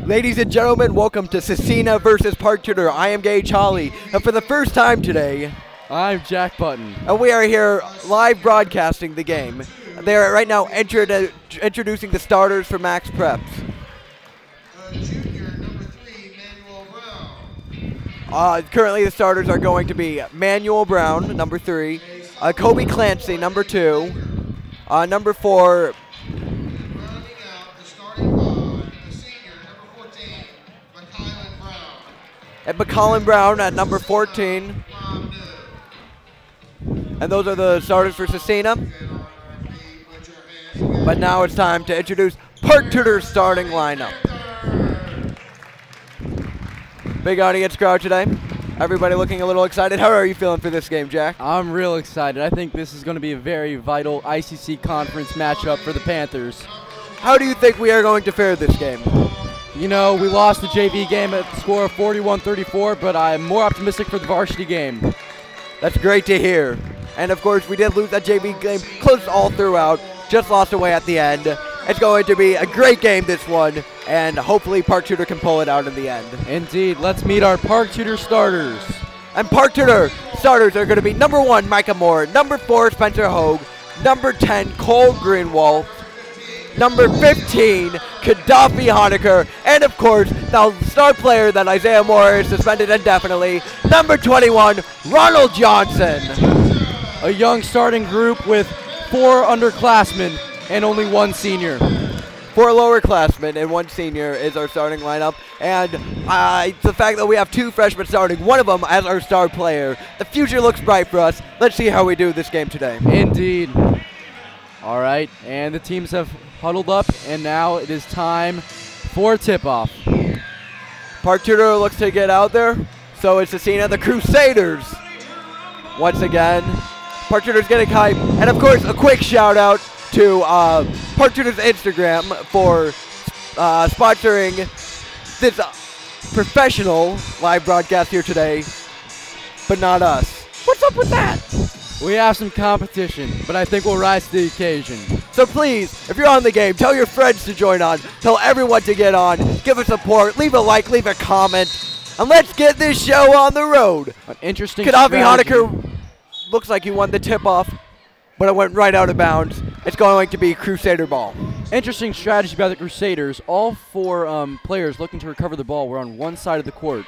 Ladies and gentlemen, welcome to Scecina versus Park Tudor. I am Gage Holly, and for the first time today, I'm Jack Button. And we are here live broadcasting the game. They are right now introducing the starters for Max Preps. Junior, number 3, Manuel Brown. Currently the starters are going to be Manuel Brown, number 3, Kobe Clancy, number 2, number 4, Rounding out the starting 5, the senior, number 14, McCollin Brown. and McCollin Brown at number 14. And those are the starters for Scecina. But now it's time to introduce Park Tudor's starting lineup. Big audience crowd today. Everybody looking a little excited. How are you feeling for this game, Jack? I'm real excited. I think this is going to be a very vital ICC conference matchup for the Panthers. How do you think we are going to fare this game? You know, we lost the JV game at the score of 41-34, but I'm more optimistic for the varsity game. That's great to hear. And of course, we did lose that JV game close all throughout, just lost away at the end. It's going to be a great game, this one, and hopefully Park Tudor can pull it out in the end. Indeed. Let's meet our Park Tudor starters. And Park Tudor starters are going to be number 1, Micah Moore, number 4, Spencer Hogue, number 10, Cole Greenwald, number 15, Gaddafi Honecker, and of course, the star player that Isaiah Moore is suspended indefinitely, number 21, Ronald Johnson. A young starting group with 4 underclassmen and only 1 senior. 4 lowerclassmen and 1 senior is our starting lineup, and the fact that we have 2 freshmen starting, one of them as our star player, the future looks bright for us. Let's see how we do this game today. Indeed. All right, and the teams have huddled up, and now it is time for tip-off. Park Tudor looks to get out there, so it's Scecina, the Crusaders. Once again, Park Tudor's getting hype, and of course, a quick shout-out to Park Tudor's Instagram for sponsoring this professional live broadcast here today, but not us. What's up with that? We have some competition, but I think we'll rise to the occasion. So please, if you're on the game, tell your friends to join on, tell everyone to get on, give us support, leave a like, leave a comment, and let's get this show on the road. An interesting Gaddafi strategy. Honecker looks like he won the tip-off, but it went right out of bounds. It's going to be Crusader ball. Interesting strategy by the Crusaders. All 4 players looking to recover the ball were on one side of the court.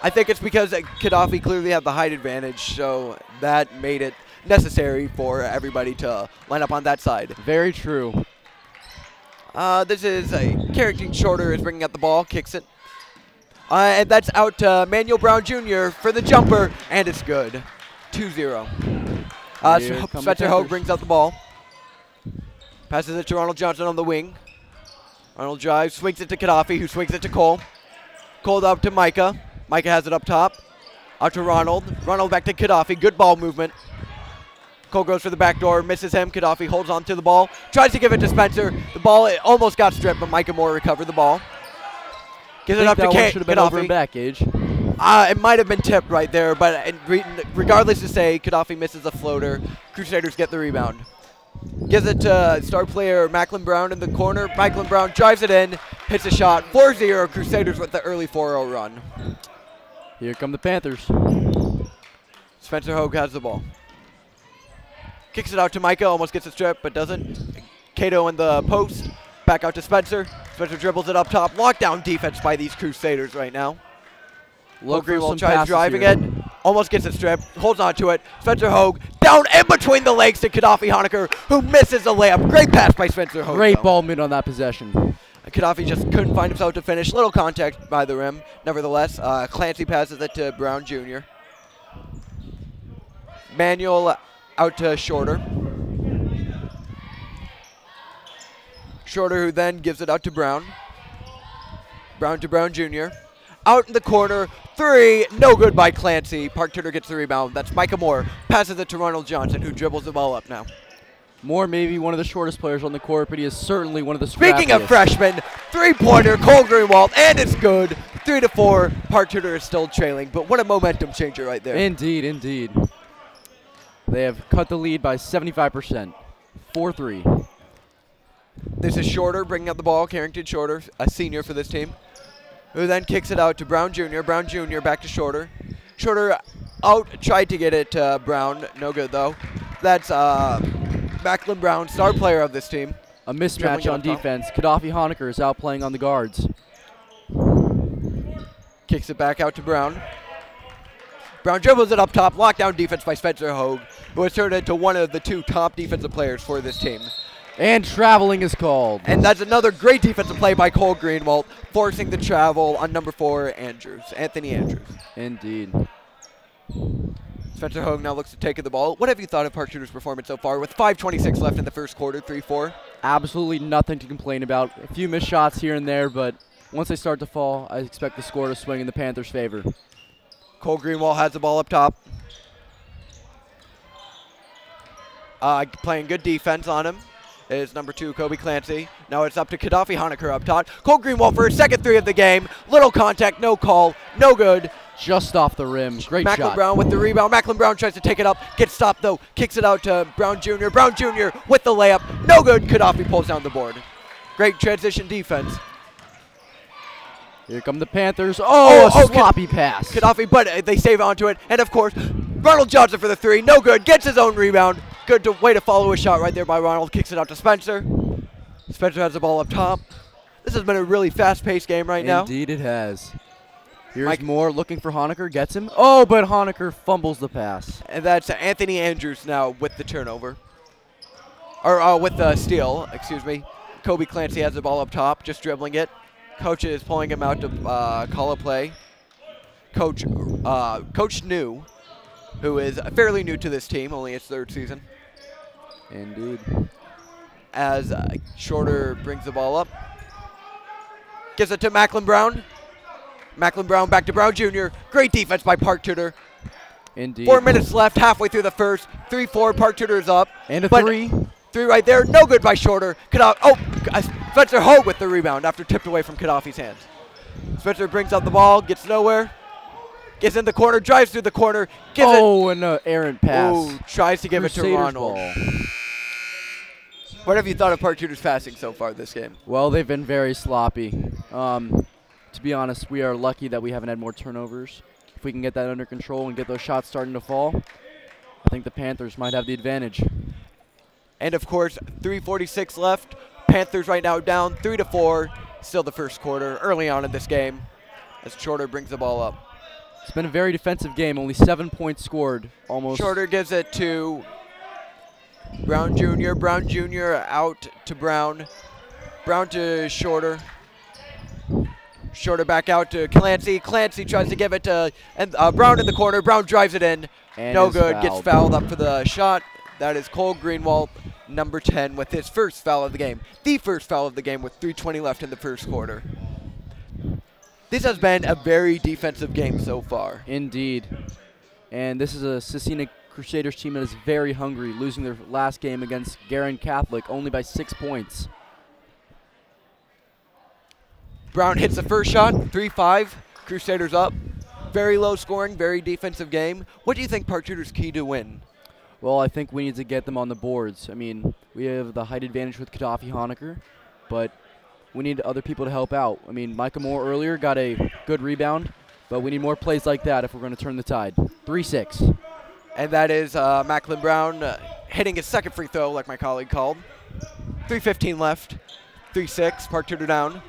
I think it's because Gaddafi clearly had the height advantage, so that made it necessary for everybody to line up on that side. Very true. This is Carrington Shorter is bringing up the ball, kicks it. And that's out to Manuel Brown Jr. for the jumper, and it's good. 2-0. Spencer Hogue brings up the ball. Passes it to Ronald Johnson on the wing. Ronald drives, swings it to Gaddafi, who swings it to Cole. Cole up to Micah. Micah has it up top. Out to Ronald. Ronald back to Gaddafi. Good ball movement. Cole goes for the back door, misses him. Gaddafi holds on to the ball. Tries to give it to Spencer. The ball almost got stripped, but Micah Moore recovered the ball. Gives it up to Gaddafi. Back, Gage. It might have been tipped right there, but regardless to say, Gaddafi misses a floater. Crusaders get the rebound. Gives it to star player Macklin Brown in the corner. Macklin Brown drives it in, hits a shot. 4-0, Crusaders with the early 4-0 run. Here come the Panthers. Spencer Hogue has the ball. Kicks it out to Micah, almost gets a strip, but doesn't. Cato in the post. Back out to Spencer. Spencer dribbles it up top. Lockdown defense by these Crusaders right now. Look for Greenwald some tries passes driving here. it. Almost gets it stripped. Holds on to it. Spencer Hogue down in between the legs to Gaddafi Honecker, who misses the layup. Great pass by Spencer Hogue. Great though. ball mid on that possession. Gaddafi just couldn't find himself to finish. Little contact by the rim. Nevertheless, Clancy passes it to Brown Jr. Manuel out to Shorter. Shorter, who then gives it out to Brown. Brown to Brown Jr. Out in the corner, 3, no good by Clancy. Park Tudor gets the rebound. That's Micah Moore. Passes it to Ronald Johnson, who dribbles the ball up now. Moore may be one of the shortest players on the court, but he is certainly one of the Speaking of scrappiest. freshmen, 3-pointer, Cole Greenwald, and it's good. 3-4. Park Tudor is still trailing, but what a momentum changer right there. Indeed, indeed. They have cut the lead by 75%. 4-3. This is Shorter bringing up the ball. Carrington Shorter, a senior for this team, who then kicks it out to Brown Jr. Brown Jr. back to Shorter. Shorter out, tried to get it to Brown. No good, though. That's Macklin Brown, star player of this team. A mismatch on defense. Gaddafi Honecker is out playing on the guards. Kicks it back out to Brown. Brown dribbles it up top. Lockdown defense by Spencer Hogue, who has turned into one of the 2 top defensive players for this team. And traveling is called. And that's another great defensive play by Cole Greenwald, forcing the travel on number 4, Anthony Andrews. Indeed. Spencer Hogue now looks to take the ball. What have you thought of Park Tudor's performance so far with 5:26 left in the first quarter, 3-4? Absolutely nothing to complain about. A few missed shots here and there, but once they start to fall, I expect the score to swing in the Panthers' favor. Cole Greenwald has the ball up top. Playing good defense on him is number 2, Kobe Clancy. Now it's up to Gaddafi Honecker up top. Cole Greenwald for his second 3 of the game. Little contact, no call, no good. Just off the rim. Great Macklin shot. Brown with the rebound. Macklin Brown tries to take it up. Gets stopped, though. Kicks it out to Brown Jr. Brown Jr. with the layup. No good. Gaddafi pulls down the board. Great transition defense. Here come the Panthers. Oh, a sloppy pass. Gaddafi, but they save onto it. And, of course, Ronald Johnson for the 3. No good. Gets his own rebound. Good way to follow a shot right there by Ronald. Kicks it out to Spencer. Spencer has the ball up top. This has been a really fast-paced game right now. Indeed it has. Here's Moore looking for Honecker. Gets him. Oh, but Honecker fumbles the pass. And that's Anthony Andrews now with the turnover. Or with the steal, excuse me. Kobe Clancy has the ball up top, just dribbling it. Coach is pulling him out to call a play. Coach New, who is fairly new to this team, only his 3rd season. Indeed. As Shorter brings the ball up. Gives it to Macklin Brown. Macklin Brown back to Brown Jr. Great defense by Park Tudor. Indeed. 4 minutes left, halfway through the first. 3-4, Park Tudor is up. And a 3. 3 right there, no good by Shorter. Spencer Hogue with the rebound after tipped away from Gaddafi's hands. Spencer brings up the ball, gets nowhere. Gets in the corner, drives through the corner. And an errant pass. Ooh, tries to give it to Ronald. Ball. What have you thought of Park Tudor's passing so far this game? Well, they've been very sloppy. To be honest, we are lucky that we haven't had more turnovers. If we can get that under control and get those shots starting to fall, I think the Panthers might have the advantage. And, of course, 3:46 left. Panthers right now down 3-4. Still the first quarter, early on in this game, as Shorter brings the ball up. It's been a very defensive game. Only 7 points scored. Almost. Shorter gives it to Brown Jr. Brown Jr. out to Brown. Brown to Shorter. Shorter back out to Clancy. Clancy tries to give it to Brown in the corner. Brown drives it in. And no good. Fouled. Gets fouled up for the shot. That is Cole Greenwald, number 10, with his first foul of the game. The first foul of the game with 3:20 left in the first quarter. This has been a very defensive game so far. Indeed. And this is a Scecina Crusaders team that is very hungry, losing their last game against Garin Catholic only by 6 points. Brown hits the first shot, 3-5. Crusaders up. Very low scoring, very defensive game. What do you think Park Tudor's key to win? Well, I think we need to get them on the boards. I mean, we have the height advantage with Gaddafi Honecker, but we need other people to help out. I mean, Micah Moore earlier got a good rebound, but we need more plays like that if we're going to turn the tide. 3-6. And that is Macklin Brown hitting his second free throw, like my colleague called. 3:15 left. 3-6. Park Tudor down.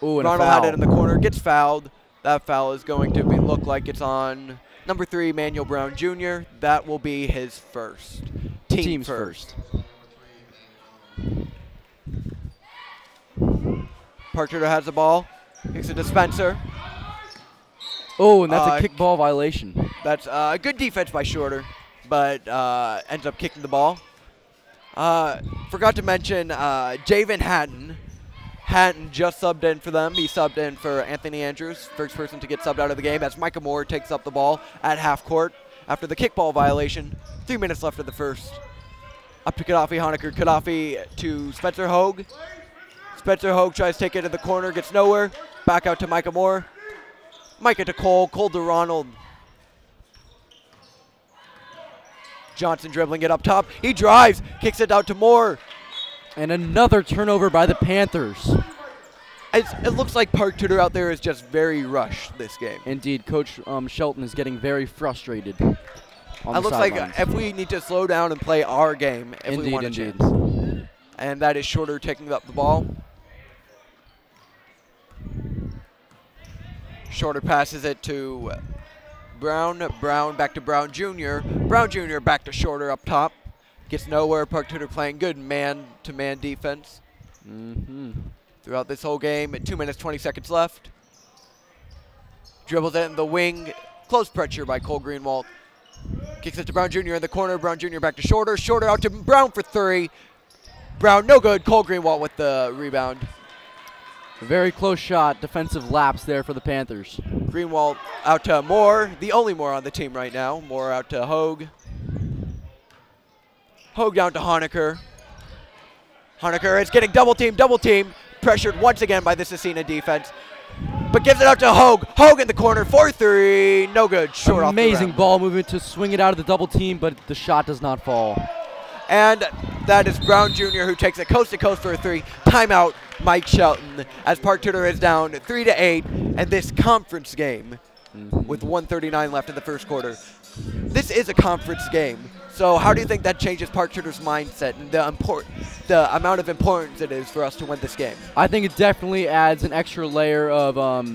Ooh, and Ronald a foul. had it in the corner. Gets fouled. That foul is going to look like it's on number 3, Manuel Brown Jr. That will be his first. Team's first. Park Tudor has the ball. Kicks it to Spencer. Oh, and that's a kickball violation. That's good defense by Shorter, but ends up kicking the ball. Forgot to mention Javen Hatton. Hatton just subbed in for them. He subbed in for Anthony Andrews, first person to get subbed out of the game, as Micah Moore takes up the ball at half court after the kickball violation. 3 minutes left of the first. Up to Gaddafi Honecker. Gaddafi to Spencer Hogue. Spencer Hogue tries to take it to the corner, gets nowhere. Back out to Micah Moore. Micah to Cole. Cole to Ronald. Johnson dribbling it up top. He drives, kicks it out to Moore. And another turnover by the Panthers. It looks like Park Tudor out there is just very rushed this game. Indeed, Coach Shelton is getting very frustrated. It looks like if we need to slow down and play our game, if we want a chance. And that is Shorter taking up the ball. Shorter passes it to Brown. Brown back to Brown Jr. Brown Jr. back to Shorter up top. Gets nowhere. Park Tudor playing good man-to-man defense. Throughout this whole game, 2 minutes, 20 seconds left. Dribbles it in the wing. Close pressure by Cole Greenwald. Kicks it to Brown Jr. in the corner. Brown Jr. back to Shorter. Shorter out to Brown for three. Brown, no good. Cole Greenwald with the rebound. A very close shot. Defensive lapse there for the Panthers. Greenwald out to Moore. The only Moore on the team right now. Moore out to Hogue. Hogue down to Honecker. Honecker is getting double teamed. Pressured once again by the Scecina defense. But gives it out to Hogue. Hogue in the corner for three. No good. Short off the rim. Amazing ball movement to swing it out of the double team, but the shot does not fall. And that is Brown Jr. who takes it coast to coast for a three. Timeout, Mike Shelton, as Park Tudor is down 3-8, and this conference game with 1:39 left in the first quarter. This is a conference game, so how do you think that changes Park Tudor's mindset and the amount of importance it is for us to win this game? I think it definitely adds an extra layer of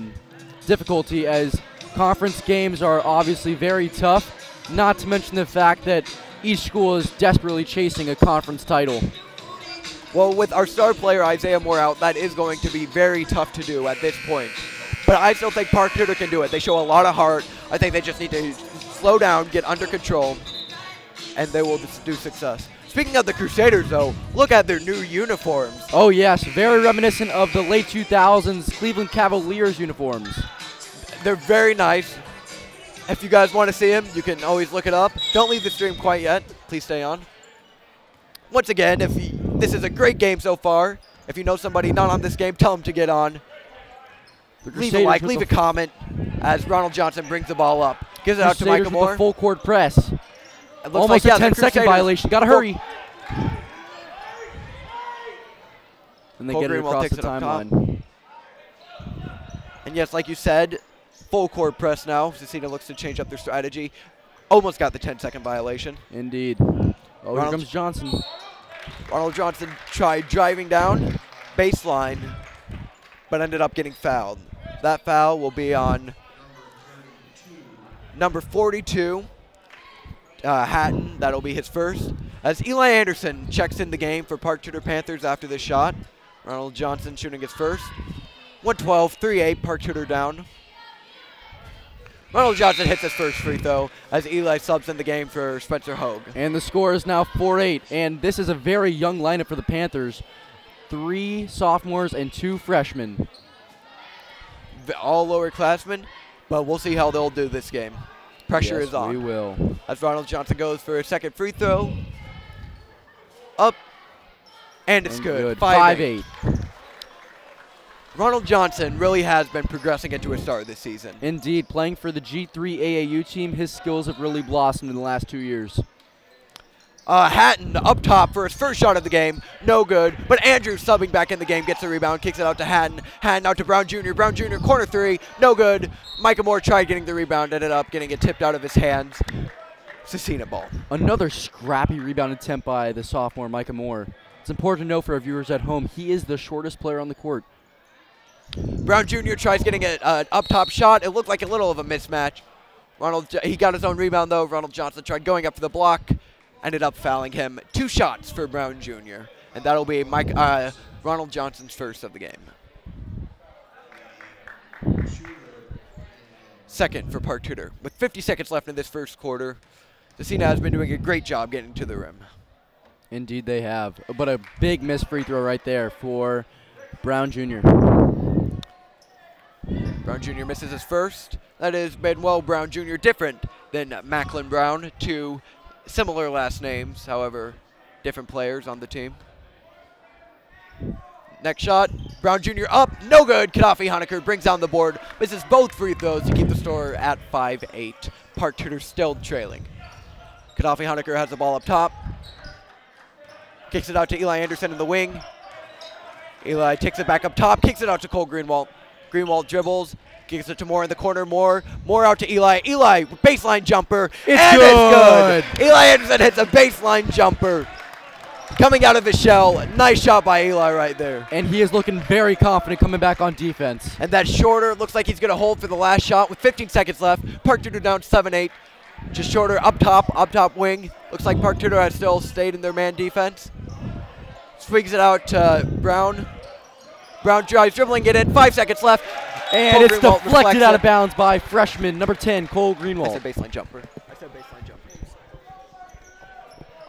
difficulty, as conference games are obviously very tough, not to mention the fact that each school is desperately chasing a conference title. Well, with our star player Isaiah Moore out, that is going to be very tough to do at this point. But I still think Park Tudor can do it. They show a lot of heart. I think they just need to slow down, get under control, and they will do success. Speaking of the Crusaders, though, look at their new uniforms. Oh, yes. Very reminiscent of the late 2000s Cleveland Cavaliers uniforms. They're very nice. If you guys want to see them, you can always look it up. Don't leave the stream quite yet. Please stay on. Once again, this is a great game so far. If you know somebody not on this game, tell them to get on. Leave a like, leave a comment as Ronald Johnson brings the ball up. Gives it out to Michael Moore. Full court press. Almost like, a 10-second violation. Got to hurry. And they get it across the timeline. And yes, like you said, full court press now. Scecina looks to change up their strategy. Almost got the 10-second violation. Indeed. Oh, here comes Johnson. Ronald Johnson tried driving down baseline, but ended up getting fouled. That foul will be on number 42, Hatton. That'll be his first. As Eli Anderson checks in the game for Park Tudor Panthers after this shot. Ronald Johnson shooting his first. 112, 3-8, Park Tudor down. Ronald Johnson hits his first free throw as Eli subs in the game for Spencer Hogue. And the score is now 4-8, and this is a very young lineup for the Panthers. 3 sophomores and 2 freshmen. All lowerclassmen, but we'll see how they'll do this game. Pressure is on. We will. As Ronald Johnson goes for a second free throw. Up, and it's good. 5-8. Ronald Johnson really has been progressing into a star this season. Indeed, playing for the G3 AAU team, his skills have really blossomed in the last 2 years. Hatton up top for his first shot of the game. No good. But Andrew subbing back in the game, gets the rebound, kicks it out to Hatton. Hatton out to Brown Jr. Brown Jr. corner three. No good. Micah Moore tried getting the rebound, ended up getting it tipped out of his hands. Scecina ball. Another scrappy rebound attempt by the sophomore, Micah Moore. It's important to know for our viewers at home, he is the shortest player on the court. Brown Jr. tries getting an up-top shot. It looked like a little of a mismatch. He got his own rebound, though. Ronald Johnson tried going up for the block. Ended up fouling him. 2 shots for Brown Jr. And that'll be Ronald Johnson's first of the game. Second for Park Tudor. With 50 seconds left in this first quarter, Scecina has been doing a great job getting to the rim. Indeed they have. But a big missed free throw right there for Brown Jr. Brown Jr. misses his first. That is Manuel Brown Jr. different than Macklin Brown. 2 similar last names, however, different players on the team. Next shot, Brown Jr. up, no good. Gaddafi Honecker brings down the board, misses both free throws to keep the score at 5-8. Park Tudor still trailing. Gaddafi Honecker has the ball up top. Kicks it out to Eli Anderson in the wing. Eli takes it back up top, kicks it out to Cole Greenwald. Greenwald dribbles, kicks it to Moore in the corner. Moore out to Eli. Eli, baseline jumper. It's good. Eli Anderson hits a baseline jumper. Coming out of his shell. Nice shot by Eli right there. And he is looking very confident coming back on defense. And that Shorter looks like he's going to hold for the last shot with 15 seconds left. Park Tudor down 7-8. Just Shorter up top wing. Looks like Park Tudor has still stayed in their man defense. Swings it out to Brown. Brown drives, dribbling it in. 5 seconds left. And Cole it's Greenwald deflected out of bounds by freshman number 10, Cole Greenwald. I said baseline jumper.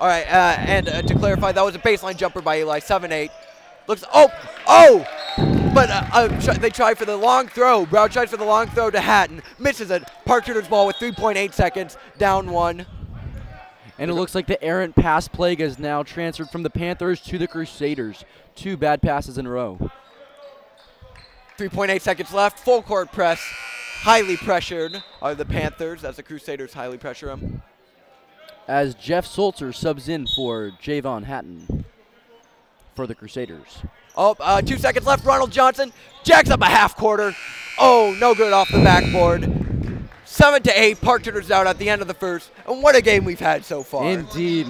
All right, and to clarify, that was a baseline jumper by Eli, 7-8. Looks, but they try for the long throw. Brown tries for the long throw to Hatton, misses it. Park Tudor's ball with 3.8 seconds, down 1. And it looks like the errant pass plague has now transferred from the Panthers to the Crusaders. 2 bad passes in a row. 3.8 seconds left, full court press. Highly pressured are the Panthers as the Crusaders highly pressure them. As Jeff Sulzer subs in for Javon Hatton for the Crusaders. 2 seconds left. Ronald Johnson jacks up a half quarter. Oh, no good off the backboard. 7-8. Park Tudor's out at the end of the first. And what a game we've had so far. Indeed.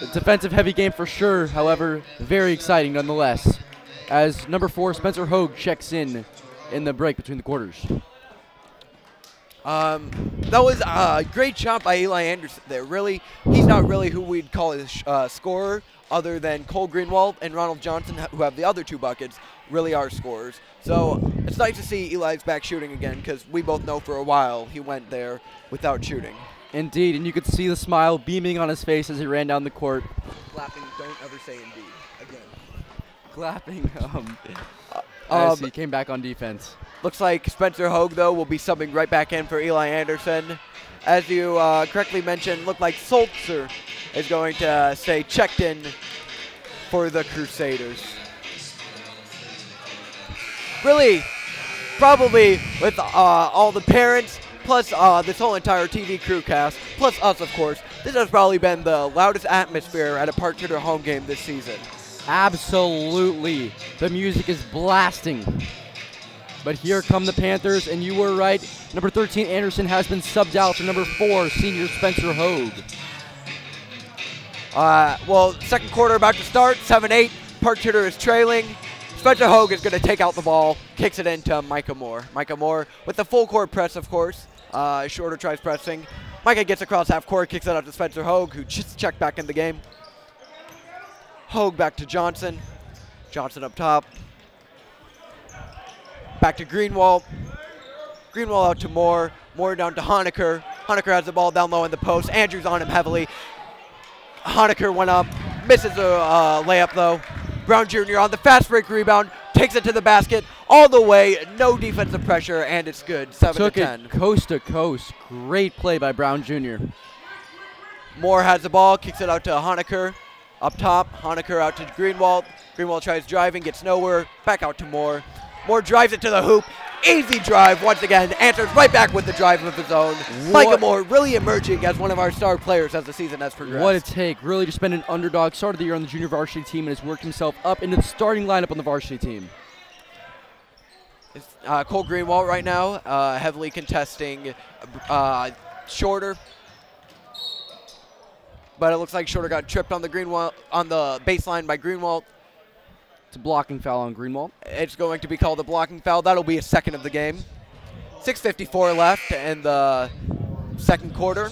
A defensive heavy game for sure. However, very exciting nonetheless. As number 4, Spencer Hogue checks in the break between the quarters. That was a great shot by Eli Anderson there. Really, he's not really who we'd call a scorer other than Cole Greenwald and Ronald Johnson, who have the other 2 buckets, really are scorers. So it's nice to see Eli's back shooting again because we both know for a while he went there without shooting. Indeed, and you could see the smile beaming on his face as he ran down the court. Clapping, don't ever say indeed again. Clapping as he came back on defense. Looks like Spencer Hogue, though, will be subbing right back in for Eli Anderson. As you correctly mentioned, looked like Sulzer is going to stay checked in for the Crusaders. Really, probably with all the parents, plus this whole entire TV crew cast, plus us, of course, this has probably been the loudest atmosphere at a Park Tudor home game this season. Absolutely. The music is blasting. But here come the Panthers, and you were right. Number 13, Anderson, has been subbed out for number 4, senior Spencer Hogue. Well, second quarter about to start, 7-8. Park Tudor is trailing. Spencer Hogue is going to take out the ball, kicks it into Micah Moore. Micah Moore with the full court press, of course. Shorter tries pressing. Micah gets across half court, kicks it out to Spencer Hogue, who just checked back in the game. Hogue back to Johnson. Johnson up top. Back to Greenwald. Greenwald out to Moore. Moore down to Honecker. Honecker has the ball down low in the post. Andrews on him heavily. Honecker went up. Misses a layup, though. Brown Jr. on the fast break rebound. Takes it to the basket all the way. No defensive pressure, and it's good. 7-10. Took it coast to coast. Great play by Brown Jr. Moore has the ball. Kicks it out to Honecker. Up top. Honecker out to Greenwald. Greenwald tries driving. Gets nowhere. Back out to Moore. Moore drives it to the hoop. Easy drive once again. Answers right back with the drive of his own. Micah Moore really emerging as one of our star players as the season has progressed. What a take. Really just been an underdog. Started the year on the junior varsity team and has worked himself up into the starting lineup on the varsity team. It's, Cole Greenwald right now heavily contesting Shorter. But it looks like Shorter got tripped on the baseline by Greenwald. It's a blocking foul on Greenwald. It's going to be called a blocking foul. That'll be a second of the game. 6:54 left in the second quarter.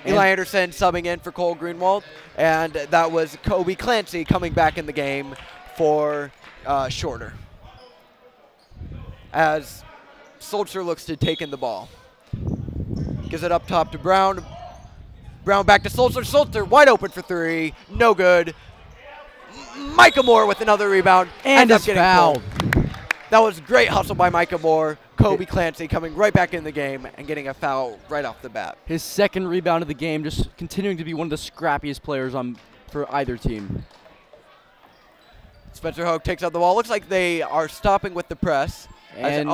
Eli Anderson subbing in for Cole Greenwald. And that was Kobe Clancy coming back in the game for Shorter. As Sulzer looks to take in the ball. Gives it up top to Brown. Brown back to Sulzer. Sulzer wide open for 3. No good. Micah Moore with another rebound. And it's fouled. That was great hustle by Micah Moore. Kobe Clancy coming right back in the game and getting a foul right off the bat. His second rebound of the game, just continuing to be one of the scrappiest players for either team. Spencer Hogue takes out the ball. Looks like they are stopping with the press. And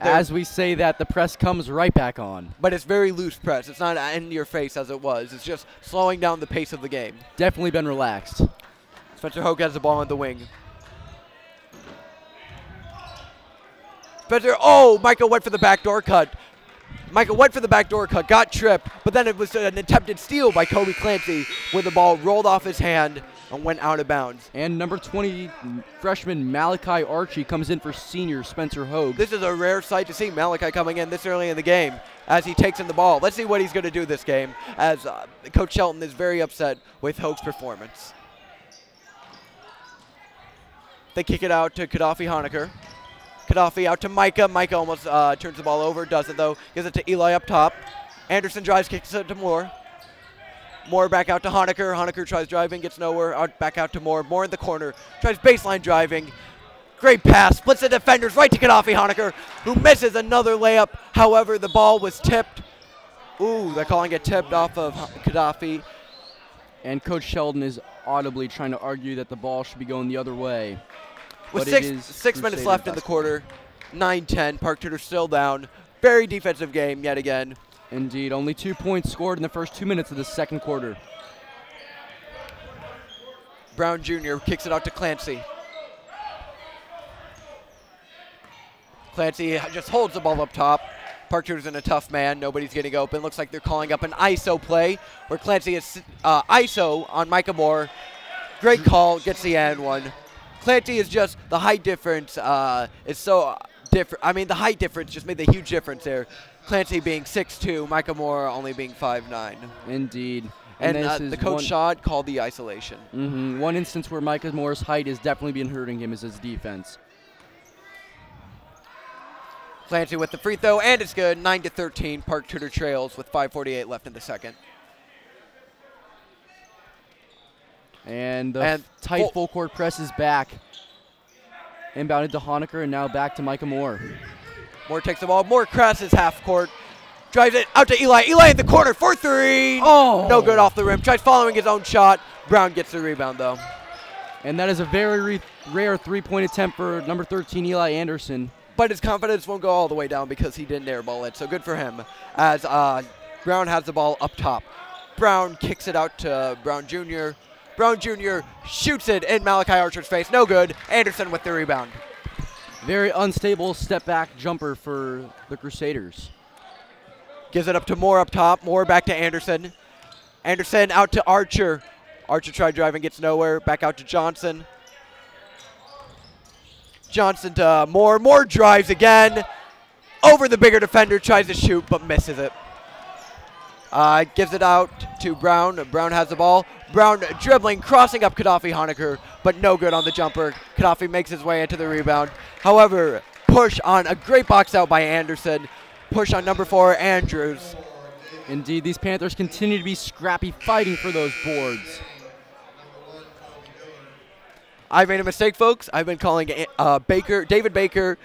as we say that, the press comes right back on. But it's very loose press. It's not in your face as it was. It's just slowing down the pace of the game. Definitely been relaxed. Spencer Hogue has the ball on the wing. Spencer, oh, Michael went for the backdoor cut. Michael went for the backdoor cut, got tripped, but then it was an attempted steal by Kobe Clancy where the ball rolled off his hand and went out of bounds. And number 20 freshman Malachi Archie comes in for senior Spencer Hogue. This is a rare sight to see Malachi coming in this early in the game as he takes in the ball. Let's see what he's going to do this game as Coach Shelton is very upset with Hogue's performance. They kick it out to Gaddafi Honecker. Gaddafi out to Micah. Micah almost turns the ball over, doesn't though. Gives it to Eli up top. Anderson drives, kicks it to Moore. Moore back out to Honecker. Honecker tries driving, gets nowhere. Back out to Moore. Moore in the corner. Tries baseline driving. Great pass. Splits the defenders right to Gaddafi Honecker, who misses another layup. However, the ball was tipped. Ooh, they're calling it tipped off of Gaddafi. And Coach Sheldon is audibly trying to argue that the ball should be going the other way. With 6 minutes left in the quarter, 9-10. Park Tudor still down. Very defensive game yet again. Indeed, only 2 points scored in the first 2 minutes of the second quarter. Brown Jr. kicks it out to Clancy. Clancy just holds the ball up top. Park Tudor's in a tough man. Nobody's getting open. Looks like they're calling up an ISO play where Clancy is ISO on Micah Moore. Great call. Gets the and one. Clancy is just the height difference is so different. I mean, the height difference just made the huge difference there. Clancy being 6'2", Micah Moore only being 5'9". Indeed. And the coach Shad called the isolation. One instance where Micah Moore's height has definitely been hurting him is his defense. Clancy with the free throw, and it's good. 9-13. Park Tudor trails with 5:48 left in the second. And the tight full court press is back. Inbounded to Honecker, and now back to Micah Moore. Moore takes the ball. Moore crosses half court. Drives it out to Eli. Eli in the corner for three. Oh! No good off the rim. Tries following his own shot. Brown gets the rebound, though. And that is a very rare three-point attempt for number 13, Eli Anderson. But his confidence won't go all the way down because he didn't airball it. So good for him as Brown has the ball up top. Brown kicks it out to Brown Jr. Brown Jr. shoots it in Malachi Archer's face. No good. Anderson with the rebound. Very unstable step-back jumper for the Crusaders. Gives it up to Moore up top. Moore back to Anderson. Anderson out to Archer. Archer tried driving, gets nowhere. Back out to Johnson. Johnson to Moore. Moore drives again. Over the bigger defender. Tries to shoot, but misses it. Gives it out to Brown. Brown has the ball. Brown dribbling, crossing up Gaddafi Honecker, but no good on the jumper. Gaddafi makes his way into the rebound. However, push on a great box out by Anderson. Push on number 4, Andrews. Indeed, these Panthers continue to be scrappy, fighting for those boards. I made a mistake, folks. I've been calling David Baker,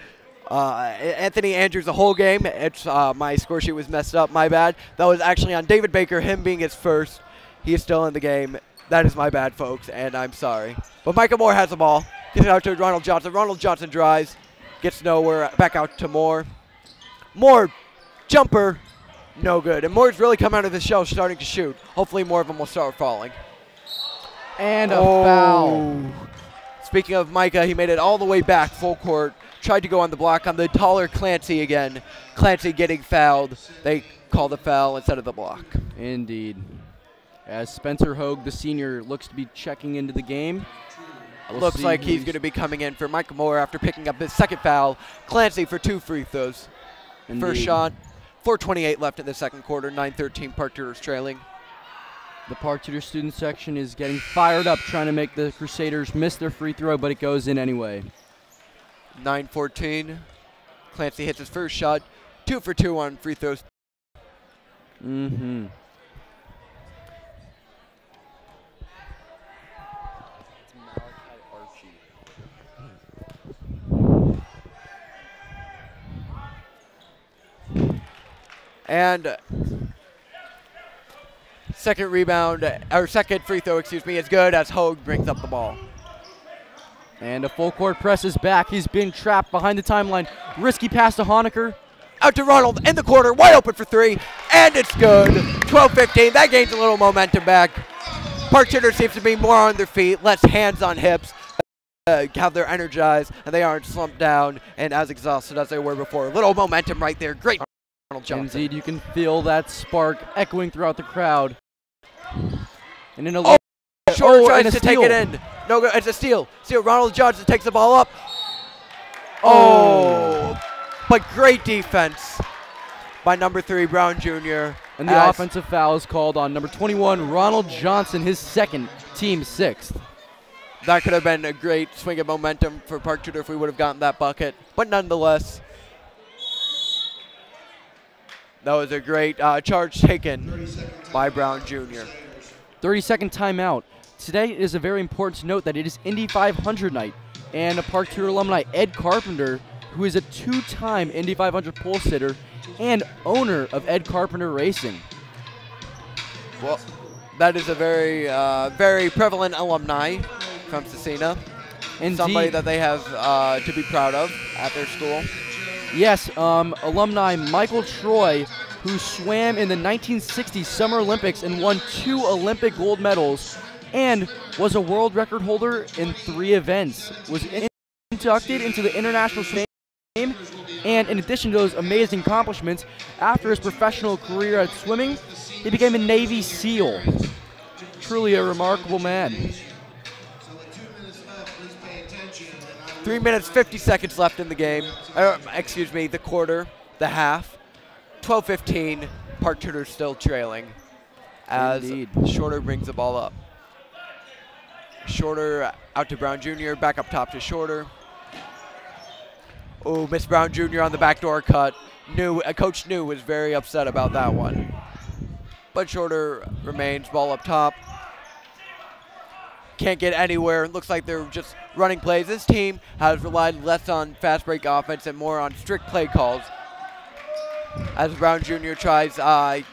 Anthony Andrews the whole game. It's my score sheet was messed up. My bad. That was actually on David Baker, him being his first. He is still in the game. That is my bad, folks, and I'm sorry. But Micah Moore has the ball. Gets it out to Ronald Johnson. Ronald Johnson drives. Gets nowhere. Back out to Moore. Moore, jumper, no good. And Moore's really come out of the shell starting to shoot. Hopefully more of them will start falling. And a foul. Speaking of Micah, he made it all the way back full court. Tried to go on the block on the taller Clancy again. Clancy getting fouled. They call the foul instead of the block. Indeed. As Spencer Hogue, the senior, looks to be checking into the game. Looks like he's going to be coming in for Micah Moore after picking up his second foul. Clancy for 2 free throws. Indeed. First shot. 4:28 left in the second quarter. 9-13. Park Tudor's trailing. The Park Tudor student section is getting fired up, trying to make the Crusaders miss their free throw, but it goes in anyway. 9-14. Clancy hits his first shot. 2 for 2 on free throws. And second free throw, is good as Hogue brings up the ball. And a full court press is back. He's been trapped behind the timeline. Risky pass to Honecker. Out to Ronald in the corner, wide open for 3, and it's good. 12-15. That gains a little momentum back. Park Tudor seems to be more on their feet, less hands on hips, have their energized, and they aren't slumped down and as exhausted as they were before. Little momentum right there. Great Arnold Johnson. Indeed, you can feel that spark echoing throughout the crowd. And in a Shorter tries to take it in. No, it's a steal. Ronald Johnson takes the ball up. Oh, but great defense by number 3, Brown Jr. And the offensive foul is called on number 21, Ronald Johnson, his second, team 6th. That could have been a great swing of momentum for Park Tudor if we would have gotten that bucket. But nonetheless, that was a great charge taken by Brown Jr. 30-second timeout. Today is a very important to note that it is Indy 500 night, and a Park Tudor alumni, Ed Carpenter, who is a 2-time Indy 500 pole sitter and owner of Ed Carpenter Racing. Well, that is a very, very prevalent alumni from Scecina. Indeed. Somebody that they have to be proud of at their school. Yes, alumni Michael Troy, who swam in the 1960 Summer Olympics and won 2 Olympic gold medals, and was a world record holder in 3 events, was inducted into the International Swimming Game, and in addition to those amazing accomplishments, after his professional career at swimming, he became a Navy SEAL. Truly a remarkable man. 3 minutes, 50 seconds left in the game. Excuse me, the quarter, the half. 12-15, Park Tudor still trailing as Shorter brings the ball up. Shorter out to Brown Jr., back up top to Shorter. Oh, Miss Brown Jr. on the backdoor cut. Coach New was very upset about that one. But Shorter remains, ball up top. Can't get anywhere. Looks like they're just running plays. This team has relied less on fast break offense and more on strict play calls. As Brown Jr. tries,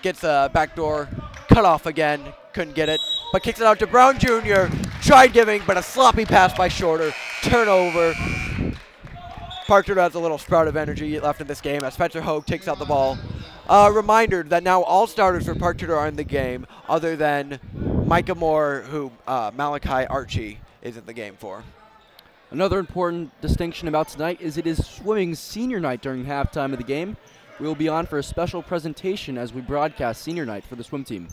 gets a backdoor cut off again. Couldn't get it, but kicks it out to Brown Jr. Tried giving, but a sloppy pass by Shorter. Turnover. Park Tudor has a little sprout of energy left in this game as Spencer Hogue takes out the ball. Reminder that now all starters for Park Tudor are in the game, other than Micah Moore, who Malachi Archie is in the game for. Another important distinction about tonight is it is swimming's senior night during halftime of the game. We will be on for a special presentation as we broadcast senior night for the swim team.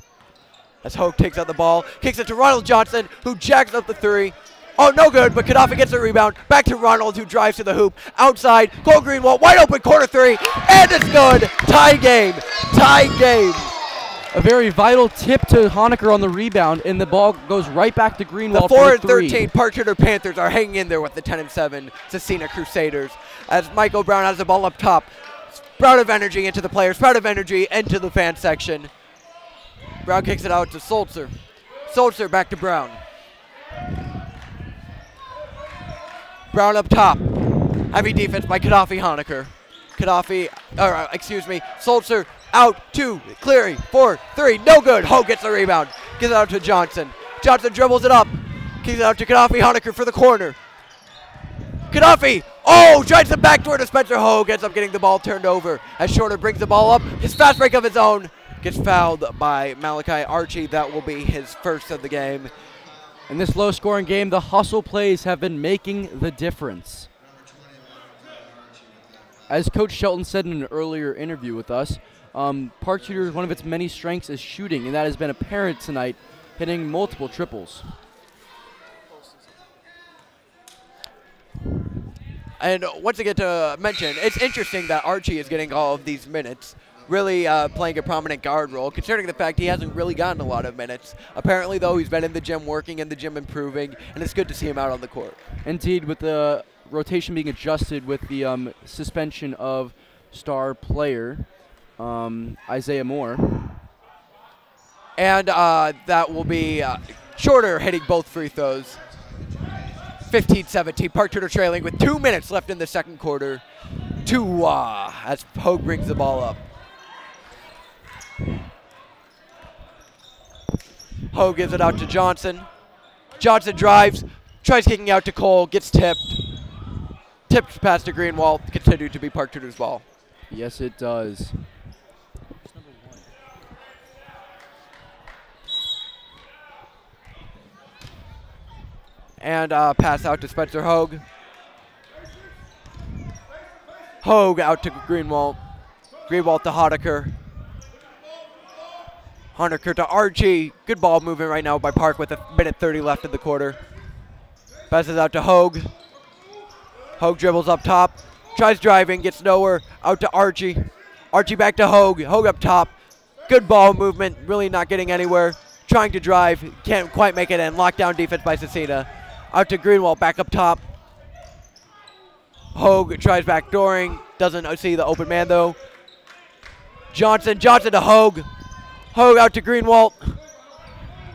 As Hogue takes out the ball, kicks it to Ronald Johnson, who jacks up the 3. Oh, no good, but Gaddafi gets the rebound. Back to Ronald, who drives to the hoop. Outside, Cole Greenwald, wide open, corner 3, and it's good. Tie game. Tie game. A very vital tip to Honecker on the rebound, and the ball goes right back to Greenwald. The 4-13 Park Tudor Panthers are hanging in there with the 10-7 Scecina Crusaders. As Michael Brown has the ball up top. Sprout of energy into the players, sprout of energy into the fan section. Brown kicks it out to Sulzer. Sulzer back to Brown. Brown up top. Heavy defense by Gaddafi Honecker. Sulzer out to Cleary. 4-3, no good. Hogue gets the rebound. Gives it out to Johnson. Johnson dribbles it up. Kicks it out to Gaddafi Honecker for the corner. Gaddafi, drives the backdoor to Spencer Hogue. Ends up getting the ball turned over as Shorter brings the ball up. His fast break of his own. Gets fouled by Malachi Archie. That will be his first of the game. In this low-scoring game, the hustle plays have been making the difference. As Coach Shelton said in an earlier interview with us, Park Tudor, one of its many strengths is shooting, and that has been apparent tonight, hitting multiple triples. And once again to mention, it's interesting that Archie is getting all of these minutes, really playing a prominent guard role, considering the fact he hasn't really gotten a lot of minutes. Apparently, though, he's been in the gym working, in the gym improving, and it's good to see him out on the court. Indeed, with the rotation being adjusted with the suspension of star player Isaiah Moore. And that will be Shorter hitting both free throws. 15-17, Park Tudor trailing with 2 minutes left in the second quarter. As Hogue brings the ball up. Hogue gives it out to Johnson. Johnson drives, tries kicking out to Cole, gets tipped. Tipped pass to Greenwald, continued to be Park Tudor's ball. Yes, it does. And pass out to Spencer Hogue. Hogue out to Greenwald. Greenwald to Honecker. Honecker to Archie. Good ball movement right now by Park with 1:30 left in the quarter. Passes out to Hogue. Hogue dribbles up top. Tries driving, gets nowhere. Out to Archie. Archie back to Hogue. Hogue up top. Good ball movement, really not getting anywhere. Trying to drive, can't quite make it in. Lockdown defense by Scecina. Out to Greenwald, back up top. Hogue tries backdooring, doesn't see the open man though. Johnson to Hogue. Hogue out to Greenwald.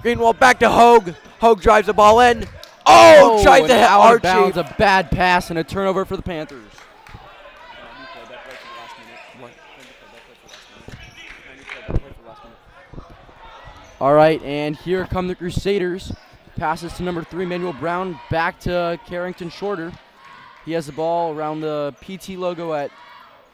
Greenwald back to Hogue. Hogue drives the ball in. Oh, tries to hit out of Archie. bounds, a bad pass and a turnover for the Panthers. All right, and here come the Crusaders. Passes to number 3, Manuel Brown, back to Carrington Shorter. He has the ball around the PT logo at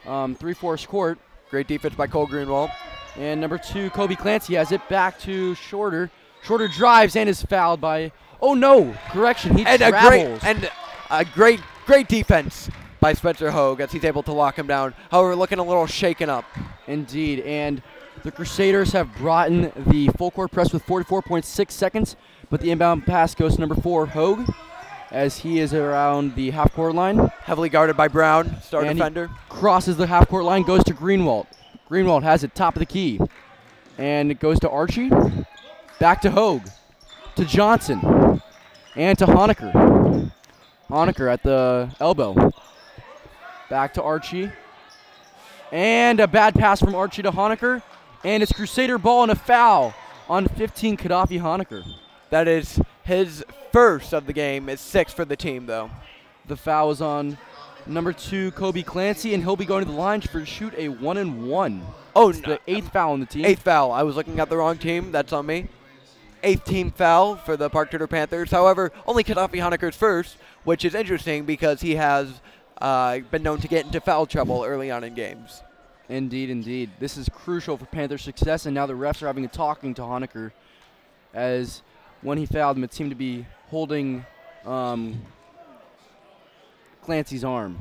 3-4 court. Great defense by Cole Greenwald. And number 2, Kobe Clancy has it back to Shorter. Shorter drives and is fouled by, oh no, correction, he travels. A great defense by Spencer Hogue as he's able to lock him down. However, looking a little shaken up. Indeed, and the Crusaders have brought in the full court press with 44.6 seconds, but the inbound pass goes to number 4, Hogue, as he is around the half-court line. Heavily guarded by Brown, star and defender. Crosses the half-court line, goes to Greenwald. Greenwald has it top of the key. And it goes to Archie, back to Hogue, to Johnson, and to Honecker. Honecker at the elbow. Back to Archie. And a bad pass from Archie to Honecker. And it's Crusader ball and a foul on 15, Gaddafi Honecker. That is his first of the game. It's 6 for the team, though. The foul is on number 2, Kobe Clancy, and he'll be going to the line to shoot a 1-and-1. Oh, it's the 8th foul on the team. 8th foul. I was looking at the wrong team. That's on me. 8th team foul for the Park Tudor Panthers. However, only Gaddafi Honecker's first, which is interesting because he has been known to get into foul trouble early on in games. Indeed, indeed. This is crucial for Panther success, and now the refs are having a talking to Honecker, as when he fouled him, it seemed to be holding Clancy's arm.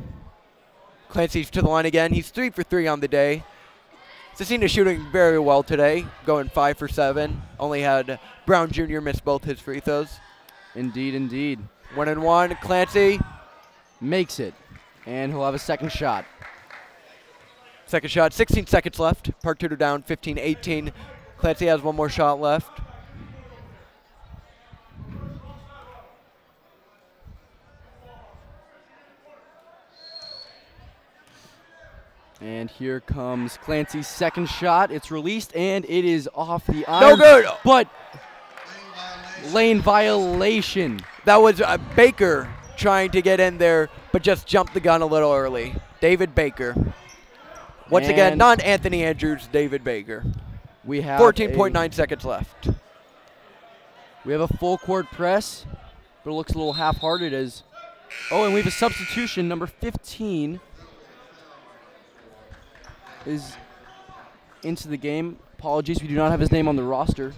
Clancy's to the line again. He's 3 for 3 on the day. Scecina shooting very well today, going 5 for 7. Only had Brown Jr. miss both his free throws. Indeed, indeed. 1-and-1. Clancy makes it, and he'll have a second shot. Second shot, 16 seconds left. Park Tudor down 15-18. Clancy has one more shot left. And here comes Clancy's second shot. It's released, and it is off the iron. No good! But lane violation. That was Baker trying to get in there, but just jumped the gun a little early. David Baker. Once again, not Anthony Andrews, David Baker. We have 14.9 seconds left. We have a full court press, but it looks a little half-hearted as. Oh, and we have a substitution. Number 15 is into the game. Apologies, we do not have his name on the roster.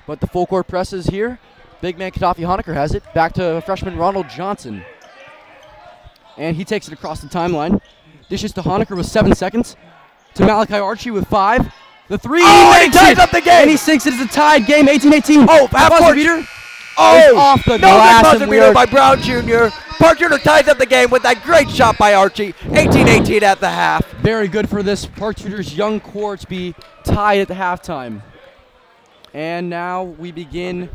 But the full court press is here. Big man Gaddafi Honecker has it. Back to freshman Ronald Johnson. And he takes it across the timeline. Dishes to Honecker with 7 seconds. To Malachi Archie with 5. The 3. Oh, and he ties up the game! And he sinks it as a tied game, 18-18. Oh, half-court beater. Oh, off the no glass. good buzzer beater by Brown Jr. Park Tudor ties up the game with that great shot by Archie. 18-18 at the half. Very good for this Park Tudor's young core to be tied at the halftime. And now we begin.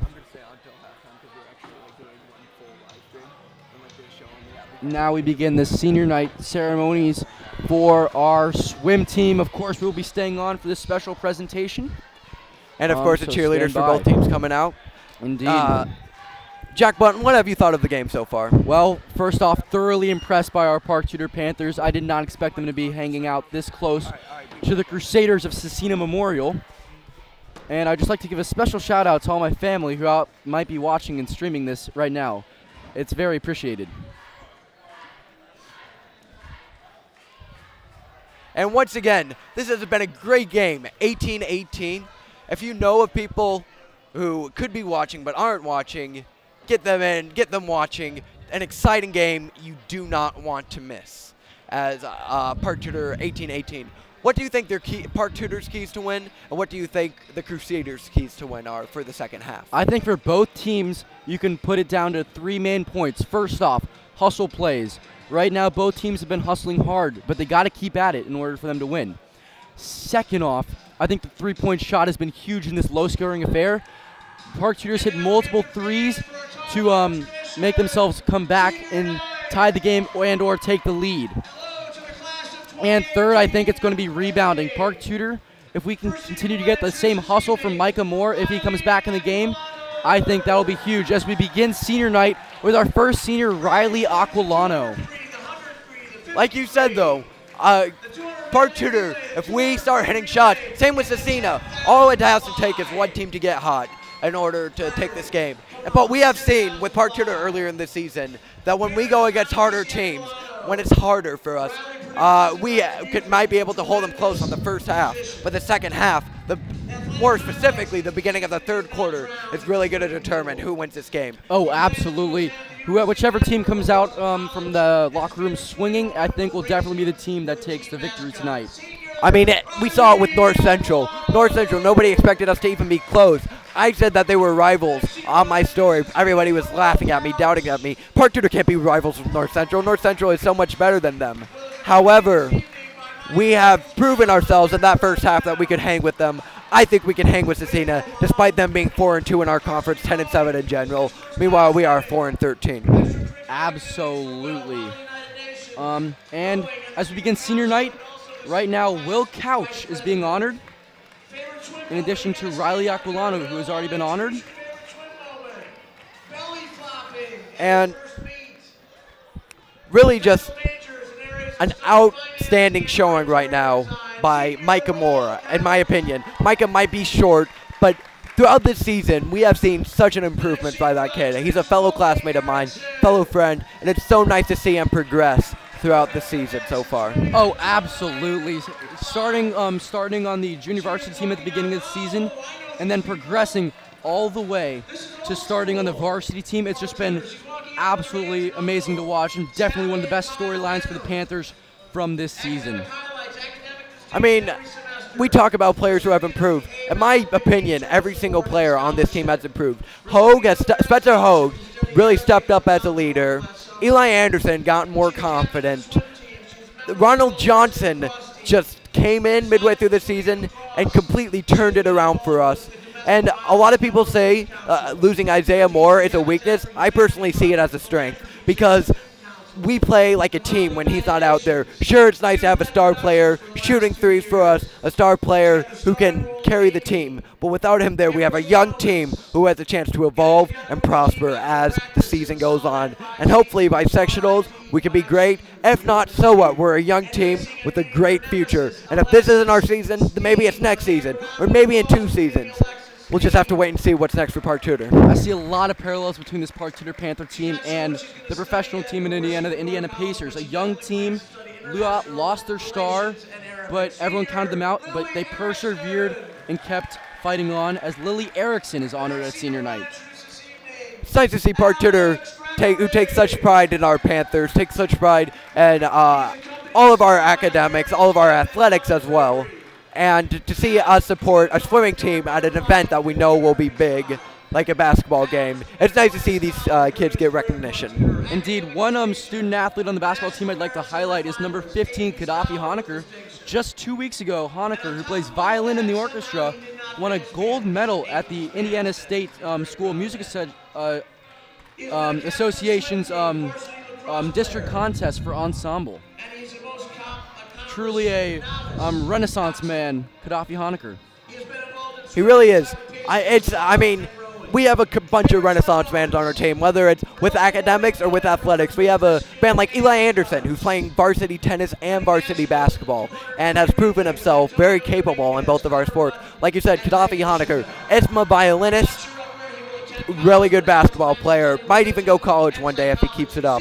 Now we begin the senior night ceremonies for our swim team. Of course, we'll be staying on for this special presentation. And of course, the so cheerleaders stand for by. both teams coming out. Indeed. Jack Button, what have you thought of the game so far? Well, first off, thoroughly impressed by our Park Tudor Panthers. I did not expect them to be hanging out this close to the Crusaders of Scecina Memorial. And I'd just like to give a special shout out to all my family who might be watching and streaming this right now. It's very appreciated. And once again, this has been a great game, 18-18. If you know of people who could be watching but aren't watching, get them in, get them watching. An exciting game you do not want to miss as Park Tudor 18-18. What do you think Park Tudor's keys to win, and what do you think the Crusaders' keys to win are for the second half? I think for both teams, you can put it down to 3 main points. First off, hustle plays. Right now, both teams have been hustling hard, but they got to keep at it in order for them to win. Second off, I think the 3-point shot has been huge in this low-scoring affair. Park Tudor's hit multiple threes to make themselves come back and tie the game and or take the lead. And third, I think it's going to be rebounding. Park Tudor, if we can continue to get the same hustle from Micah Moore if he comes back in the game, I think that will be huge as we begin senior night with our first senior, Riley Aquilano. Like you said, though, Park Tudor, if we start hitting shots, same with Scecina, all it has to take is one team to get hot in order to take this game. But we have seen with Park Tudor earlier in the season that when we go against harder teams, when it's harder for us, we might be able to hold them close on the first half. But the second half, more specifically the beginning of the third quarter, is really going to determine who wins this game. Oh, absolutely. Whichever team comes out from the locker room swinging, I think will definitely be the team that takes the victory tonight. I mean, we saw it with North Central. North Central, nobody expected us to even be close. I said that they were rivals on my story. Everybody was laughing at me, doubting at me. Park Tudor can't be rivals with North Central. North Central is so much better than them. However, we have proven ourselves in that first half that we could hang with them. I think we can hang with Scecina, despite them being 4-2 in our conference, 10-7 in general. Meanwhile, we are 4-13. Absolutely. And as we begin senior night, right now, Will Couch is being honored, in addition to Riley Aquilano, who has already been honored. And really just an outstanding showing right now by Micah Moore, in my opinion. Micah might be short, but throughout this season, we have seen such an improvement by that kid. He's a fellow classmate of mine, fellow friend, and it's so nice to see him progress throughout the season so far. Oh, absolutely. Starting on the junior varsity team at the beginning of the season, and then progressing all the way to starting on the varsity team. It's just been absolutely amazing to watch, and definitely one of the best storylines for the Panthers from this season. I mean, we talk about players who have improved. In my opinion, every single player on this team has improved. Spencer Hogue really stepped up as a leader. Eli Anderson got more confident. Ronald Johnson just came in midway through the season and completely turned it around for us. And a lot of people say losing Isaiah Moore is a weakness. I personally see it as a strength because we play like a team when he's not out there. Sure, it's nice to have a star player shooting threes for us, a star player who can carry the team. But without him there, we have a young team who has a chance to evolve and prosper as the season goes on. And hopefully by sectionals, we can be great. If not, so what? We're a young team with a great future. And if this isn't our season, then maybe it's next season, or maybe in 2 seasons. We'll just have to wait and see what's next for Park Tudor. I see a lot of parallels between this Park Tudor Panther team and the professional team in Indiana, the Indiana Pacers. A young team, lost their star, but everyone counted them out, but they persevered and kept fighting on as Lily Erickson is honored at senior night. It's nice to see Park Tudor, who takes such pride in our Panthers, takes such pride in all of our academics, all of our athletics as well. And to see us support a swimming team at an event that we know will be big, like a basketball game, it's nice to see these kids get recognition. Indeed, one student athlete on the basketball team I'd like to highlight is number 15, Gaddafi Honecker. Just 2 weeks ago, Honecker, who plays violin in the orchestra, won a gold medal at the Indiana State School of Music Association's district contest for ensemble. Truly a renaissance man, Gaddafi Honecker. He really is. I mean, we have a bunch of renaissance fans on our team, whether it's with academics or with athletics. We have a band like Eli Anderson, who's playing varsity tennis and varsity basketball, and has proven himself very capable in both of our sports. Like you said, Gaddafi Honecker, Esma violinist, really good basketball player. Might even go college one day if he keeps it up.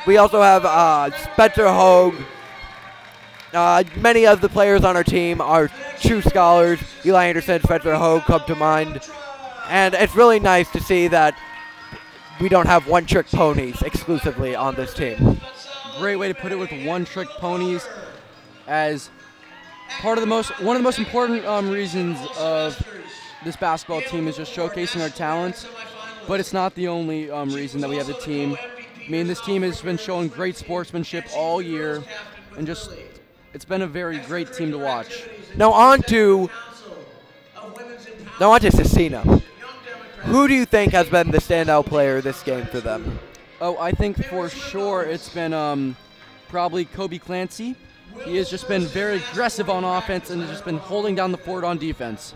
We also have Spencer Hogue. Many of the players on our team are true scholars. Eli Anderson, Spencer Hogue come to mind. And it's really nice to see that we don't have one-trick ponies exclusively on this team. Great way to put it, with one-trick ponies, as one of the most important reasons of this basketball team is just showcasing our talents, but it's not the only reason that we have the team. I mean, this team has been showing great sportsmanship all year, and just it's been a very great team to watch. Now on to Scecina. Who do you think has been the standout player this game for them? Oh, I think for sure it's been probably Kobe Clancy. He has just been very aggressive on offense and has just been holding down the fort on defense.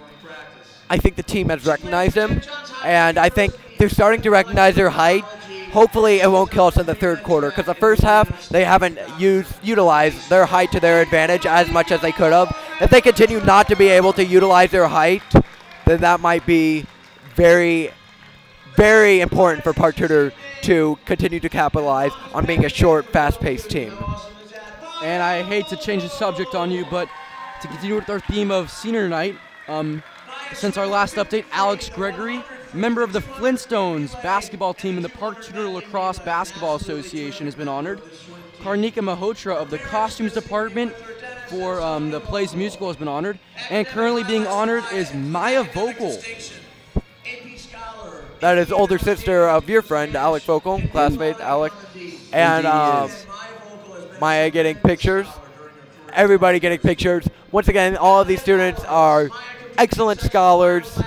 I think the team has recognized him, and I think they're starting to recognize their height. Hopefully it won't kill us in the third quarter, because the first half they haven't utilized their height to their advantage as much as they could have. If they continue not to be able to utilize their height, then that might be very, very important for Park Tudor to continue to capitalize on being a short, fast-paced team. And I hate to change the subject on you, but to continue with our theme of senior night, since our last update, Alex Gregory, member of the Flintstones basketball team in the Park Tudor Lacrosse Basketball Association, has been honored. Karnika Mahotra of the costumes department for the plays musical has been honored. And currently being honored is Maya Vogel. That is older sister of your friend, Alec Vogel, classmate Alec. And Maya getting pictures. Everybody getting pictures. Once again, all of these students are excellent scholars,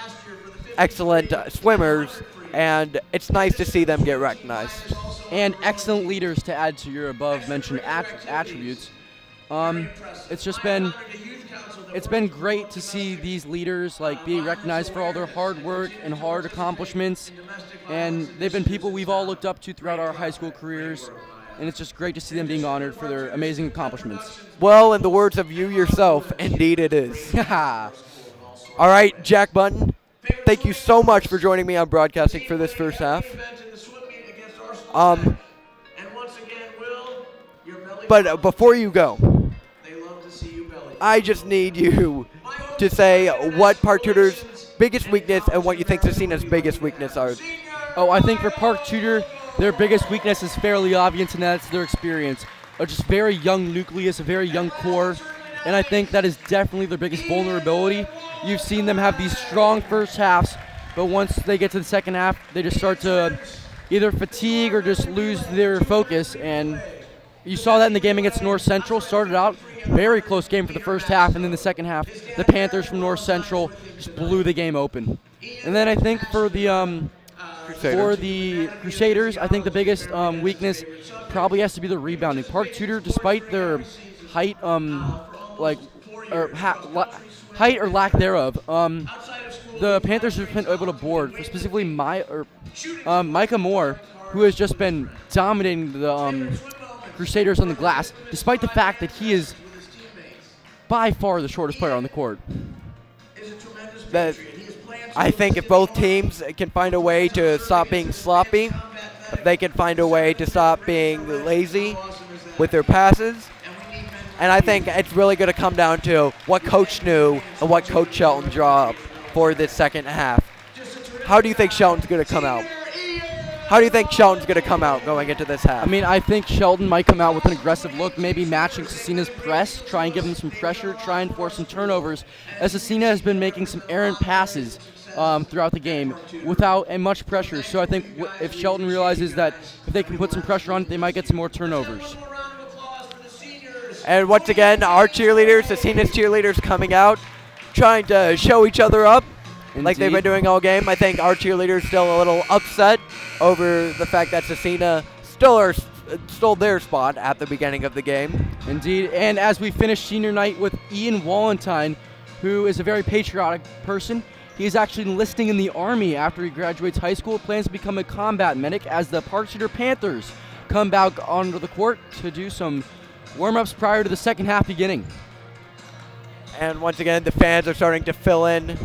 excellent swimmers, and it's nice to see them get recognized. And excellent leaders, to add to your above-mentioned attributes. It's been great to see these leaders being recognized for all their hard work and hard accomplishments, and they've been people we've all looked up to throughout our high school careers, and it's just great to see them being honored for their amazing accomplishments. Well, in the words of you yourself, indeed it is. All right, Jack Button, thank you so much for joining me on broadcasting for this first half. But before you go, I just need you to say what Park Tudor's biggest weakness and what you think Scecina's biggest weakness are. Oh, I think for Park Tudor, their biggest weakness is fairly obvious, and that's their experience. A just very young nucleus, a very young core, and I think that is definitely their biggest vulnerability. You've seen them have these strong first halves, but once they get to the second half, they just start to either fatigue or just lose their focus, and you saw that in the game against North Central. Started out very close game for the first half, and then the second half, the Panthers from North Central just blew the game open. And then I think for the Crusaders, I think the biggest weakness probably has to be the rebounding. Park Tudor, despite their height, height or lack thereof, the Panthers have been able to board, specifically Micah Moore, who has just been dominating the Crusaders on the glass, despite the fact that he is by far the shortest player on the court. I think if both teams can find a way to stop being sloppy, if they can find a way to stop being lazy with their passes, and I think it's really going to come down to what Coach knew and what Coach Shelton drew up for this second half. How do you think Shelton's going to come out? How do you think Shelton's going to come out going into this half? I mean, I think Shelton might come out with an aggressive look, maybe matching Scecina's press, try and give them some pressure, try and force some turnovers, as Scecina has been making some errant passes throughout the game without much pressure. So I think if Shelton realizes that if they can put some pressure on it, they might get some more turnovers. And once again, our cheerleaders, Scecina's cheerleaders coming out, trying to show each other up. Indeed. Like they've been doing all game. I think our cheerleaders still a little upset over the fact that Scecina stole their spot at the beginning of the game. Indeed, and as we finish senior night with Ian Wallentyne, who is a very patriotic person. He is actually enlisting in the Army after he graduates high school, plans to become a combat medic as the Park Tudor Panthers come back onto the court to do some warm-ups prior to the second half beginning. And once again, the fans are starting to fill in.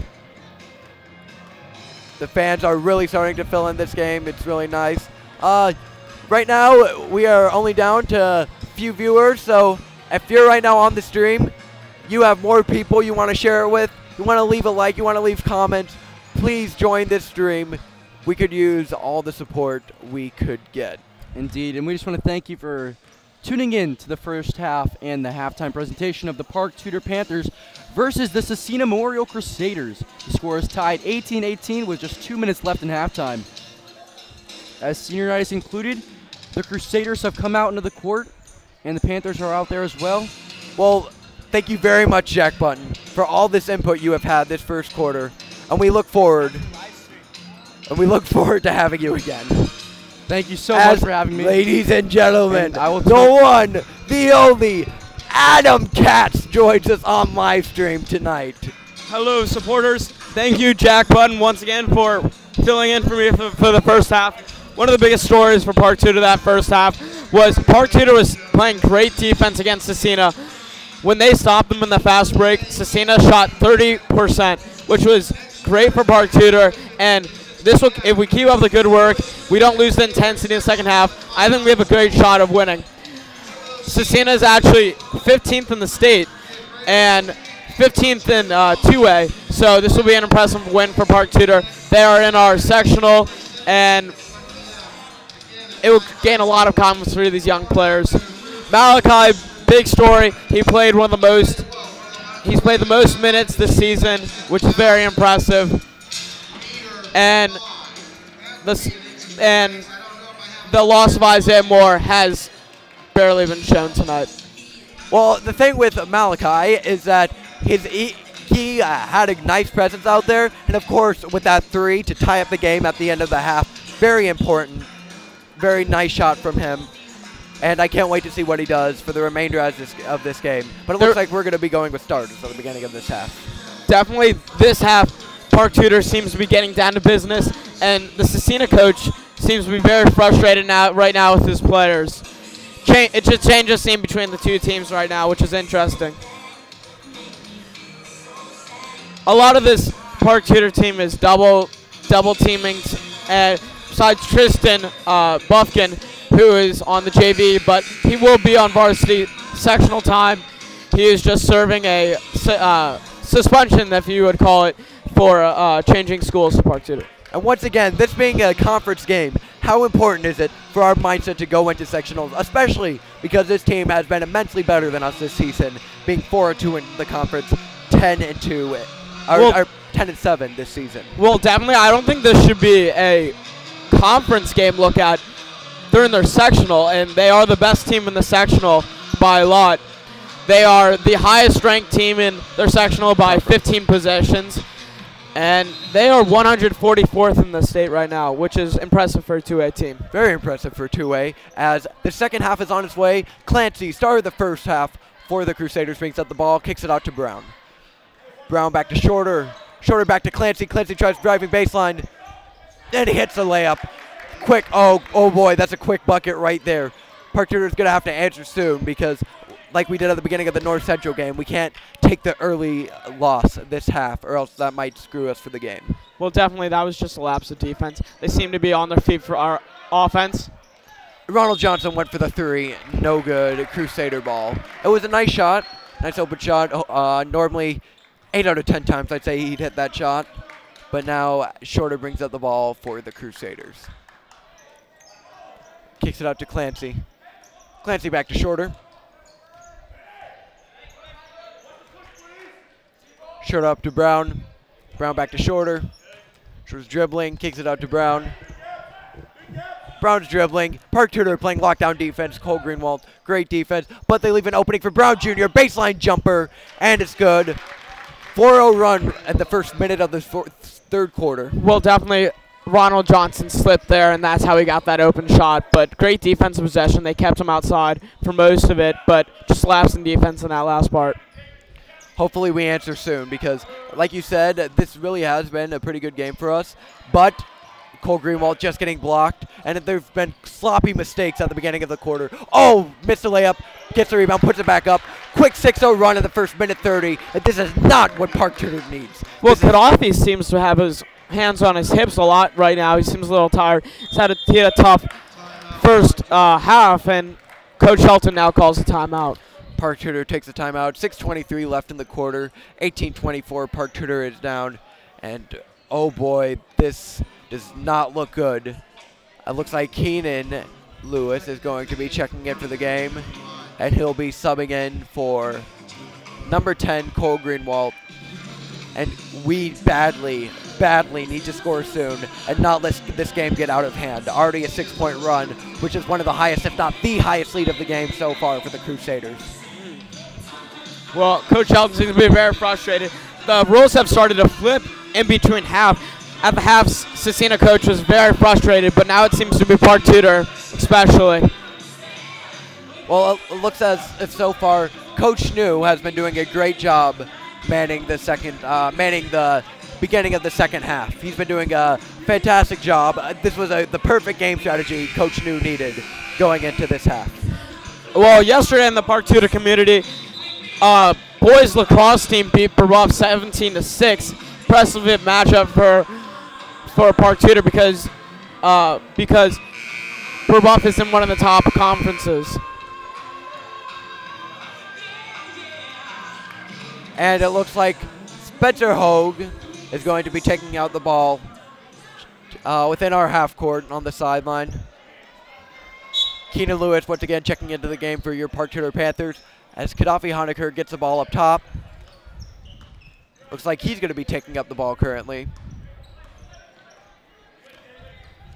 The fans are really starting to fill in this game. It's really nice. Right now, we are only down to a few viewers, so if you're right now on the stream, you have more people you want to share it with, you want to leave a like, you want to leave comments, please join this stream. We could use all the support we could get. Indeed, and we just want to thank you for tuning in to the first half and the halftime presentation of the Park Tudor Panthers versus the Scecina Memorial Crusaders. The score is tied 18-18 with just 2 minutes left in halftime. As senior night is included, the Crusaders have come out into the court, and the Panthers are out there as well. Well, thank you very much, Jack Button, for all this input you have had this first quarter, and we look forward to having you again. Thank you so much for having me. Ladies and gentlemen, And I will the one, the only, Adam Katz joins us on live stream tonight. Hello, supporters. Thank you, Jack Button, once again for filling in for me for the first half. One of the biggest stories for Park Tudor that first half was Park Tudor was playing great defense against Scecina. When they stopped them in the fast break, Scecina shot 30%, which was great for Park Tudor. And this will, if we keep up the good work, we don't lose the intensity in the second half, I think we have a great shot of winning. Scecina is actually 15th in the state and 15th in 2A, so this will be an impressive win for Park Tudor. They are in our sectional, and it will gain a lot of confidence for these young players. Malachi, big story. He's played the most minutes this season, which is very impressive. And the loss of Isaiah Moore has barely been shown tonight. Well, the thing with Malachi is that he had a nice presence out there, and of course with that three to tie up the game at the end of the half, very important, very nice shot from him. And I can't wait to see what he does for the remainder of this game. But it looks like we're going to be going with starters at the beginning of this half. Definitely this half, Park Tudor seems to be getting down to business, and the Scecina coach seems to be very frustrated right now with his players. It just changes scene between the two teams right now, which is interesting. A lot of this Park Tudor team is double teaming, besides Tristan Buffkin, who is on the JV, but he will be on varsity sectional time. He is just serving a suspension, if you would call it, for changing schools to Park Tudor. And once again, this being a conference game, how important is it for our mindset to go into sectionals, especially because this team has been immensely better than us this season, being 4-2 in the conference, 10-2, or 10-7 this season. Well, definitely, I don't think this should be a conference game look at. They're in their sectional, and they are the best team in the sectional by a lot. They are the highest ranked team in their sectional by 15 possessions. And they are 144th in the state right now, which is impressive for a 2A team. Very impressive for 2A. As the second half is on its way, Clancy started the first half for the Crusaders, brings up the ball, kicks it out to Brown. Brown back to Shorter. Shorter back to Clancy. Clancy tries driving baseline. Then he hits a layup. Quick, oh boy, that's a quick bucket right there. Park Tudor's going to have to answer soon because like we did at the beginning of the North Central game, we can't take the early loss this half or else that might screw us for the game. Well, definitely, that was just a lapse of defense. They seem to be on their feet for our offense. Ronald Johnson went for the three. No good. Crusader ball. It was a nice shot. Nice open shot. Normally, 8 out of 10 times I'd say he'd hit that shot. But now Shorter brings up the ball for the Crusaders. Kicks it out to Clancy. Clancy back to Shorter. Shorter up to Brown. Brown back to Shorter. Shorter's dribbling, kicks it out to Brown. Brown's dribbling. Park Tudor playing lockdown defense. Cole Greenwald, great defense. But they leave an opening for Brown Jr. Baseline jumper, and it's good. 4-0 run at the first minute of the third quarter. Well, definitely Ronald Johnson slipped there, and that's how he got that open shot. But great defensive possession. They kept him outside for most of it, but just lapsed in defense in that last part. Hopefully we answer soon because, like you said, this really has been a pretty good game for us. But Cole Greenwald just getting blocked, and there have been sloppy mistakes at the beginning of the quarter. Oh, missed a layup, gets the rebound, puts it back up. Quick 6-0 run in the first minute 30. And this is not what Park Tudor needs. Well, Gaddafi seems to have his hands on his hips a lot right now. He seems a little tired. He had a tough first half, and Coach Shelton now calls a timeout. Park Tudor takes a timeout. 6:23 left in the quarter. 18-24. Park Tudor is down. And, Oh boy, this does not look good. It looks like Keenan Lewis is going to be checking in for the game, and he'll be subbing in for number 10, Cole Greenwald. And we badly need to score soon and not let this game get out of hand. Already a 6-point run, which is one of the highest, if not the highest lead of the game so far for the Crusaders. Well, Coach Helton seems to be very frustrated. The rules have started to flip in between half. At the half, Scecina coach was very frustrated, but now it seems to be Park Tudor especially. Well, it looks as if so far Coach New has been doing a great job manning the beginning of the second half. He's been doing a fantastic job. This was the perfect game strategy Coach New needed going into this half. Well, yesterday in the Park Tudor community, boys lacrosse team beat Brebeuf 17-6. Impressive matchup for Park Tudor because Brebeuf is in one of the top conferences. And it looks like Spencer Hogue is going to be taking out the ball within our half court on the sideline. Keenan Lewis once again checking into the game for your Park Tudor Panthers as Gaddafi Honecker gets the ball up top. Looks like he's going to be taking up the ball currently.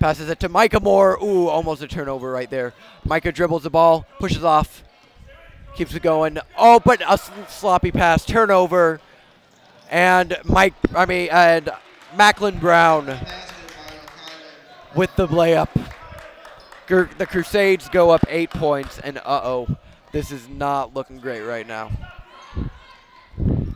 Passes it to Micah Moore. Ooh, almost a turnover right there. Micah dribbles the ball, pushes off. Keeps it going. Oh, but a sloppy pass, turnover, and Macklin Brown with the layup. The Crusades go up 8 points, and this is not looking great right now.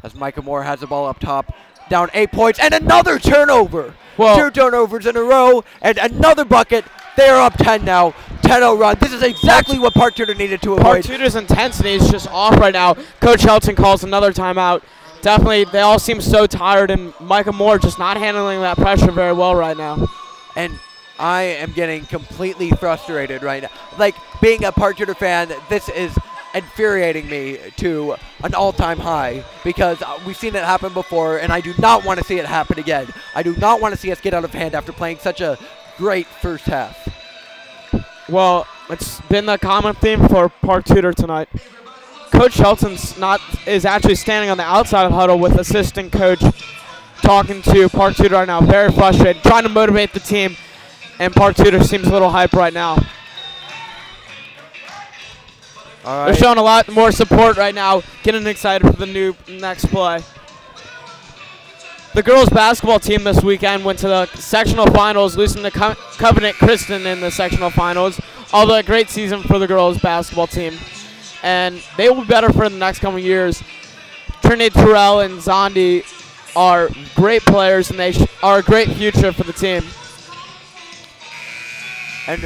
As Micah Moore has the ball up top, down 8 points, and another turnover. Well, 2 turnovers in a row, and another bucket. They are up 10 now. 10-0 run. This is exactly what Park Tudor needed to avoid. Park Tudor's intensity is just off right now. Coach Helton calls another timeout. Definitely, they all seem so tired, and Micah Moore just not handling that pressure very well right now. And I am getting completely frustrated right now. Like, being a Park Tudor fan, this is infuriating me to an all-time high because we've seen it happen before, and I do not want to see it happen again. I do not want to see us get out of hand after playing such a great first half. Well, it's been the common theme for Park Tudor tonight. Coach Helton is actually standing on the outside of the huddle with assistant coach talking to Park Tudor right now, very frustrated, trying to motivate the team, and Park Tudor seems a little hype right now. All right. They're showing a lot more support right now, getting excited for the next play. The girls basketball team this weekend went to the sectional finals, losing to Covenant Kristen in the sectional finals. Although a great season for the girls basketball team. And they will be better for the next coming years. Trinity Terrell and Zondi are great players, and they are a great future for the team. And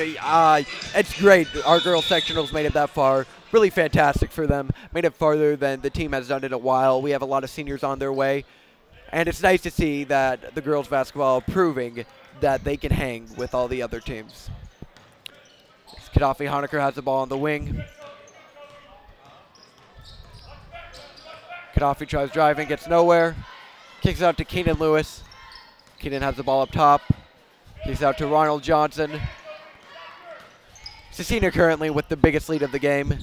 it's great. Our girls sectionals made it that far. Really fantastic for them. Made it farther than the team has done in a while. We have a lot of seniors on their way. And it's nice to see that the girls basketball proving that they can hang with all the other teams. Gaddafi Honecker has the ball on the wing. Gaddafi tries driving, gets nowhere. Kicks out to Keenan Lewis. Keenan has the ball up top. Kicks out to Ronald Johnson. Scecina currently with the biggest lead of the game.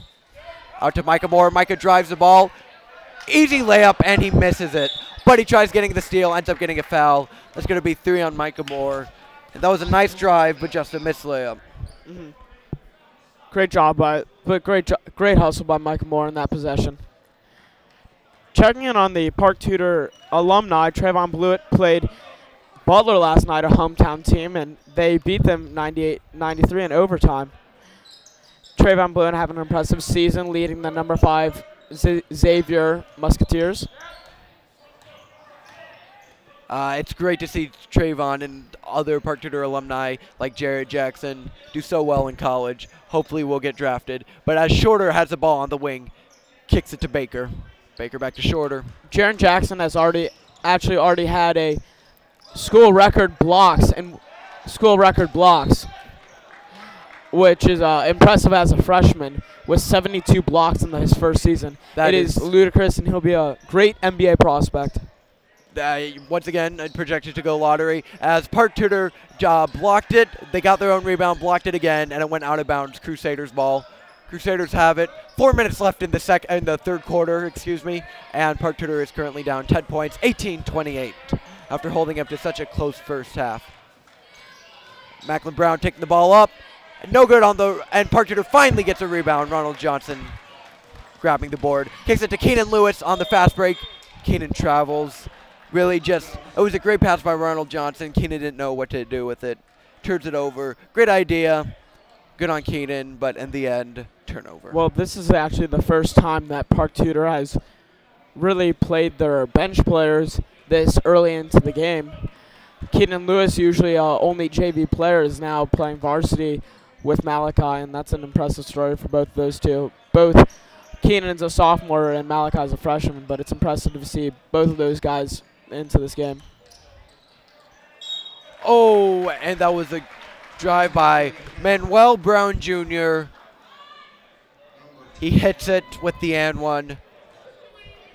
Out to Micah Moore. Micah drives the ball. Easy layup, and he misses it. But he tries getting the steal, ends up getting a foul. That's going to be 3 on Micah Moore. And that was a nice drive, but just a missed layup. Mm-hmm. Great job great hustle by Micah Moore in that possession. Checking in on the Park Tudor alumni, Trayvon Blewett played Butler last night, a hometown team, and they beat them 98-93 in overtime. Trayvon Blewett having an impressive season, leading the number 5 Xavier Musketeers. It's great to see Trayvon and other Park Tudor alumni like Jared Jackson do so well in college. Hopefully we'll get drafted. But as Shorter has the ball on the wing, kicks it to Baker. Baker back to Shorter. Jared Jackson has already had a school record blocks, which is impressive as a freshman with 72 blocks in his first season. It is ludicrous, and he'll be a great NBA prospect. Once again, projected to go lottery as Park Tudor blocked it. They got their own rebound, blocked it again, and it went out of bounds. Crusaders ball. Crusaders have it. 4 minutes left in the third quarter, and Park Tudor is currently down 10 points, 18-28, after holding up to such a close first half. Macklin Brown taking the ball up. No good and Park Tudor finally gets a rebound. Ronald Johnson grabbing the board. Kicks it to Keenan Lewis on the fast break. Keenan travels. It was a great pass by Ronald Johnson. Keenan didn't know what to do with it. Turns it over. Great idea. Good on Keenan, but in the end, turnover. Well, this is actually the first time that Park Tudor has really played their bench players this early into the game. Keenan Lewis, usually only JV player, is now playing varsity with Malachi, and that's an impressive story for both of those two. Both Keenan's a sophomore and Malachi's a freshman, but it's impressive to see both of those guys into this game. Oh, and that was a drive by Manuel Brown Jr. He hits it with the and one.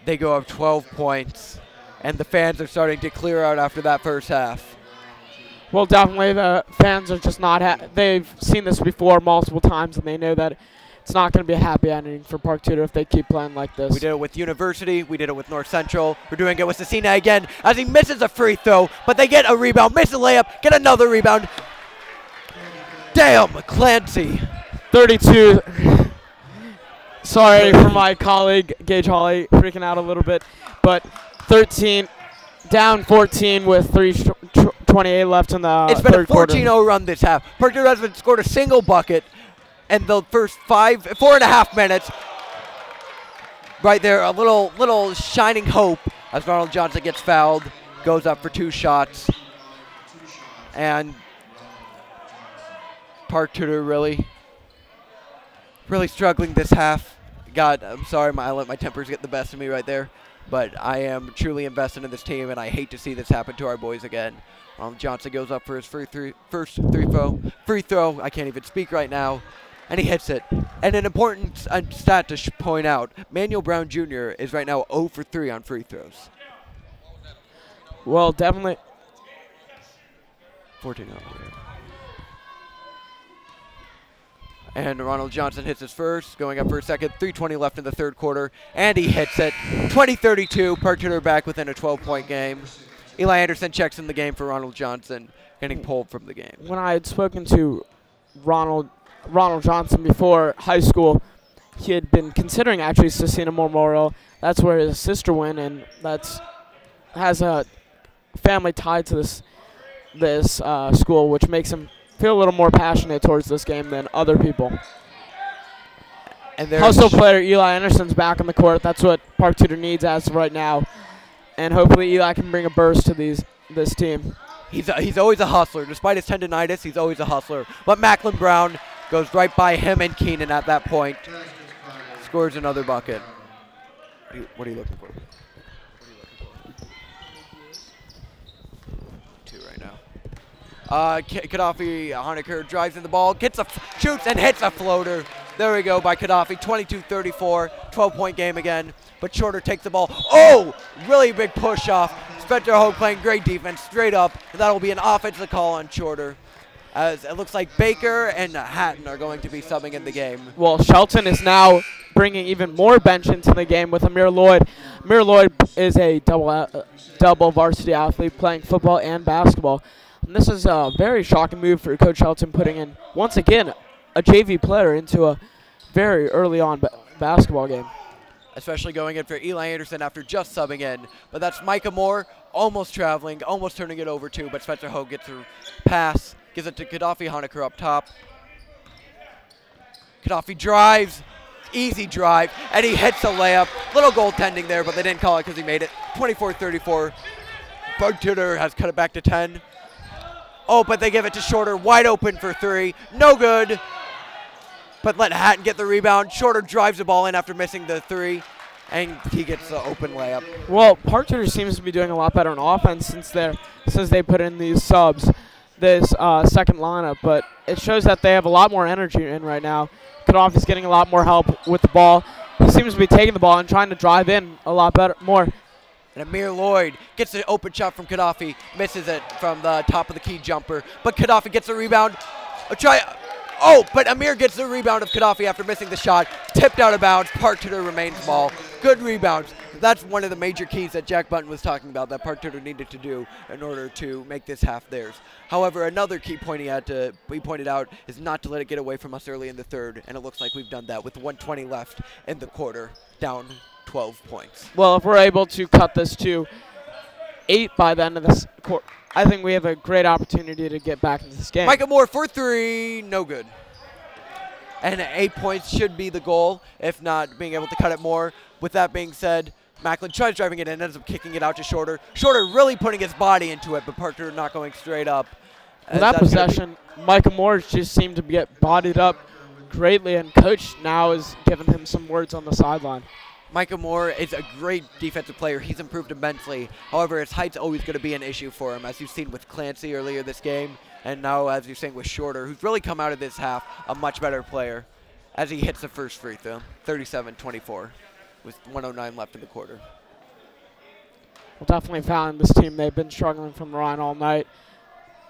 They go up 12 points, and the fans are starting to clear out after that first half. Well, definitely the fans are just not they've seen this before multiple times, and they know that it's not going to be a happy ending for Park Tudor if they keep playing like this. We did it with University. We did it with North Central. We're doing it with Scecina again as he misses a free throw, but they get a rebound, miss a layup, get another rebound. Damn, Clancy. 32. Sorry for my colleague, Gage Hawley, freaking out a little bit, but 13, down 14 with 3:28 left in the It's been a third quarter. 14-0 run this half. Park Tudor hasn't scored a single bucket in the first 4.5 minutes. Right there, a little shining hope as Ronald Johnson gets fouled, goes up for 2 shots, and Park Tudor really struggling this half. God, I'm sorry, I let my tempers get the best of me right there, but I am truly invested in this team, and I hate to see this happen to our boys again. Johnson goes up for his first free throw. I can't even speak right now, and he hits it. And an important stat to point out: Manuel Brown Jr. is right now 0 for 3 on free throws. Well, definitely. 14-0. And Ronald Johnson hits his first, going up for a second. 3:20 left in the third quarter, and he hits it. 20-32. Park Tudor back within a 12-point game. Eli Anderson checks in the game for Ronald Johnson, getting pulled from the game. When I had spoken to Ronald Johnson before high school, he had been considering actually Scecina Memorial. That's where his sister went, and has a family tied to this school, which makes him feel a little more passionate towards this game than other people. And Hustle player Eli Anderson's back on the court. That's what Park Tudor needs as of right now, and hopefully Eli can bring a burst to this team. He's always a hustler. Despite his tendonitis, he's always a hustler. But Macklin Brown goes right by him and Keenan at that point. Scores another bucket. What are you looking for? 2 right now. Gaddafi Honecker drives in the ball, shoots and hits a floater. There we go by Gaddafi. 22-34, 12-point game again. But Shorter takes the ball. Oh, really big push off. Spencer Hogue playing great defense straight up. And that'll be an offensive call on Shorter, as it looks like Baker and Hatton are going to be subbing in the game. Well, Shelton is now bringing even more bench into the game with Amir Lloyd. Amir Lloyd is a double varsity athlete playing football and basketball. And this is a very shocking move for Coach Shelton, putting in, once again, a JV player into a very early on basketball game. Especially going in for Eli Anderson after just subbing in. But that's Micah Moore almost traveling, almost turning it over too, but Spencer Hogue gets a pass, gives it to Gaddafi Honecker up top. Gaddafi drives, easy drive, and he hits a layup. Little goaltending there, but they didn't call it because he made it. 24-34. Park Tudor has cut it back to 10. Oh, but they give it to Shorter, wide open for 3. No good. But let Hatton get the rebound. Shorter drives the ball in after missing the 3, and he gets the open layup. Well, Park Tudor seems to be doing a lot better on offense since they put in these subs, this second lineup. But it shows that they have a lot more energy in right now. Gaddafi's getting a lot more help with the ball. He seems to be taking the ball and trying to drive in a lot more. And Amir Lloyd gets an open shot from Gaddafi, misses it from the top of the key jumper. But Gaddafi gets the rebound. But Amir gets the rebound of Gaddafi after missing the shot. Tipped out of bounds. Park Tudor remains ball. Good rebounds. That's one of the major keys that Jack Button was talking about that Park Tudor needed to do in order to make this half theirs. However, another key we pointed out is not to let it get away from us early in the third, and it looks like we've done that with 1:20 left in the quarter, down 12 points. Well, if we're able to cut this to 8 by the end of this quarter, I think we have a great opportunity to get back into this game. Micah Moore for 3, no good. And 8 points should be the goal, if not being able to cut it more. With that being said, Macklin tries driving it in, ends up kicking it out to Shorter. Shorter really putting his body into it, but Parker not going straight up. With that possession, Micah Moore just seemed to get bodied up greatly, and Coach now is giving him some words on the sideline. Micah Moore is a great defensive player. He's improved immensely. However, his height's always going to be an issue for him, as you've seen with Clancy earlier this game, and now as you're seeing with Shorter, who's really come out of this half a much better player as he hits the first free throw, 37-24. With 1:09 left in the quarter. Well, definitely fouling this team. They've been struggling from the line all night.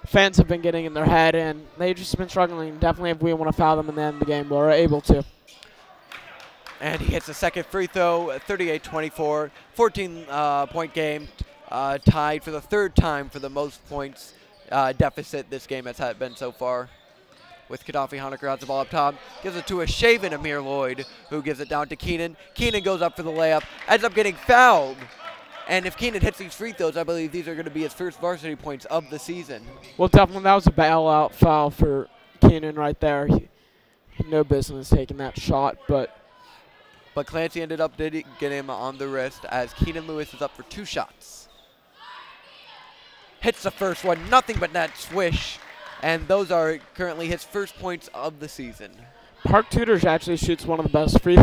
Fans have been getting in their head, and they've just been struggling. Definitely, if we want to foul them in the end of the game, we're able to. And he hits the second free throw, 38-24, 14-point game, tied for the third time for the most points deficit this game has been so far. With Gaddafi Honecker has the ball up top, gives it to a shaven Amir Lloyd, who gives it down to Keenan. Keenan goes up for the layup, ends up getting fouled. And if Keenan hits these free throws, I believe these are going to be his first varsity points of the season. Well, definitely that was a bailout foul for Keenan right there. He had no business taking that shot, but Clancy ended up getting him on the wrist as Keenan Lewis is up for 2 shots. Hits the first one, nothing but net, swish. And those are currently his first points of the season. Park Tudor actually shoots one of the best free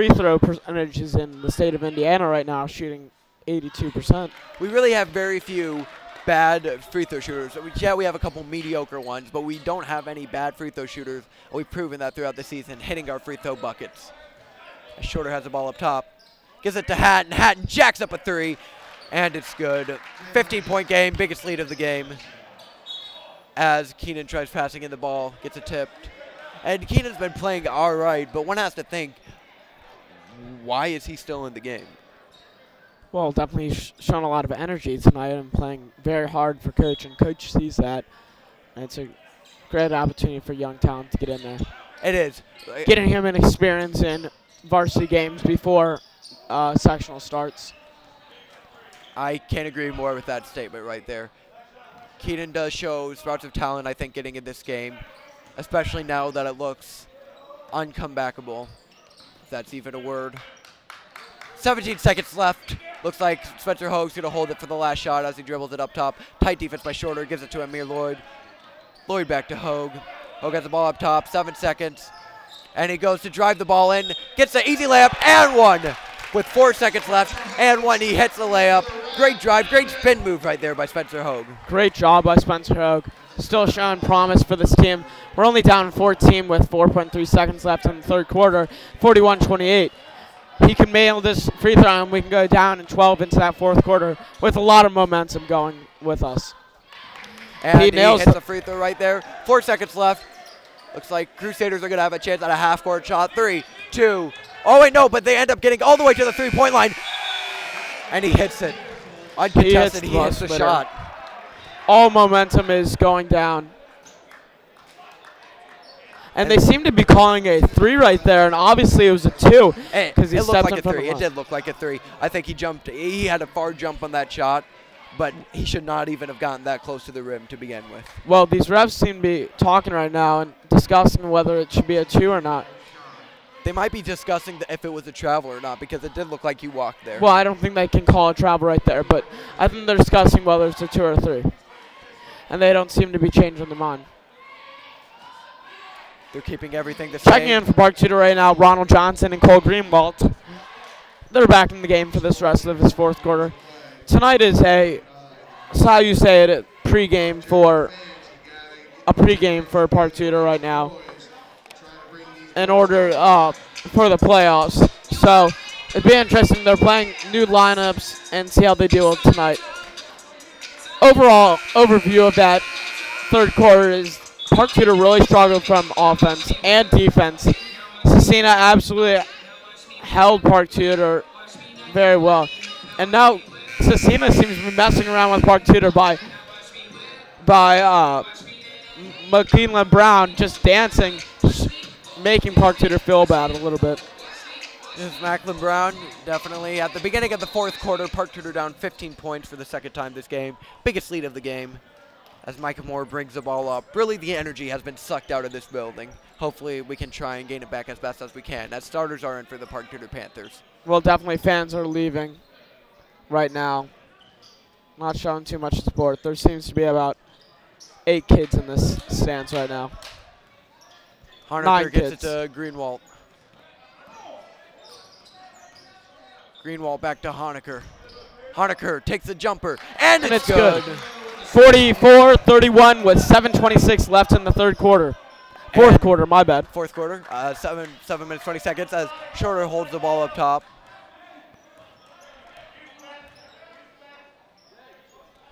throw percentages in the state of Indiana right now, shooting 82%. We really have very few bad free throw shooters. Yeah, we have a couple mediocre ones, but we don't have any bad free throw shooters. We've proven that throughout the season, hitting our free throw buckets. Shorter has the ball up top. Gives it to Hatton. Hatton jacks up a 3, and it's good. 15-point game, biggest lead of the game. As Keenan tries passing in the ball, gets it tipped. And Keenan's been playing all right, but one has to think, why is he still in the game? Well, definitely shown a lot of energy tonight and playing very hard for Coach, and Coach sees that. And it's a great opportunity for young talent to get in there. It is. Getting him an experience in varsity games before sectional starts. I can't agree more with that statement right there. Keenan does show sprouts of talent, I think, getting in this game, especially now that it looks uncomebackable, if that's even a word. 17 seconds left. Looks like Spencer Hoag's going to hold it for the last shot as he dribbles it up top. Tight defense by Shorter, gives it to Amir Lloyd. Lloyd back to Hoag. Hoag has the ball up top, 7 seconds. And he goes to drive the ball in, gets the easy layup, and one. With 4 seconds left, and one, he hits the layup. Great drive, great spin move right there by Spencer Hoag. Great job by Spencer Hoag. Still showing promise for this team. We're only down 14 with 4.3 seconds left in the third quarter, 41-28. He can nail this free throw, and we can go down in 12 into that fourth quarter with a lot of momentum going with us. And he hits the free throw right there. 4 seconds left. Looks like Crusaders are going to have a chance at a half-court shot. 3, 2. Oh, wait, no, but they end up getting all the way to the three-point line. And he hits it. Uncontested, he hits the shot. All momentum is going down. And they seem to be calling a 3 right there, and obviously it was a 2. It looked like a 3. It did look like a 3. I think he jumped. He had a far jump on that shot, but he should not even have gotten that close to the rim to begin with. Well, these refs seem to be talking right now and discussing whether it should be a 2 or not. They might be discussing if it was a travel or not, because it did look like you walked there. Well, I don't think they can call a travel right there, but I think they're discussing whether it's a 2 or a 3. And they don't seem to be changing their mind. They're keeping everything the same. Checking in for Park Tudor right now, Ronald Johnson and Cole Greenwald. They're back in the game for this rest of this fourth quarter. Tonight is it's how you say it, a pregame for Park Tudor right now in order for the playoffs. So it'd be interesting. They're playing new lineups and see how they do tonight. Overall overview of that third quarter is Park Tudor really struggled from offense and defense. Scecina absolutely held Park Tudor very well. And now Scecina seems to be messing around with Park Tudor by McLean Brown just dancing, making Park Tudor feel bad a little bit. This is Macklin Brown, definitely. At the beginning of the fourth quarter, Park Tudor down 15 points for the second time this game. Biggest lead of the game as Micah Moore brings the ball up. Really, the energy has been sucked out of this building. Hopefully, we can try and gain it back as best as we can, as starters are in for the Park Tudor Panthers. Well, definitely fans are leaving right now. Not showing too much support. There seems to be about 8 kids in this stands right now. Honaker gets it to Greenwald. Greenwald back to Honaker. Honaker takes the jumper, and it's good. 44-31 with 7:26 left in the third quarter. Fourth quarter, my bad. Fourth quarter, 7 minutes, 20 seconds as Shorter holds the ball up top.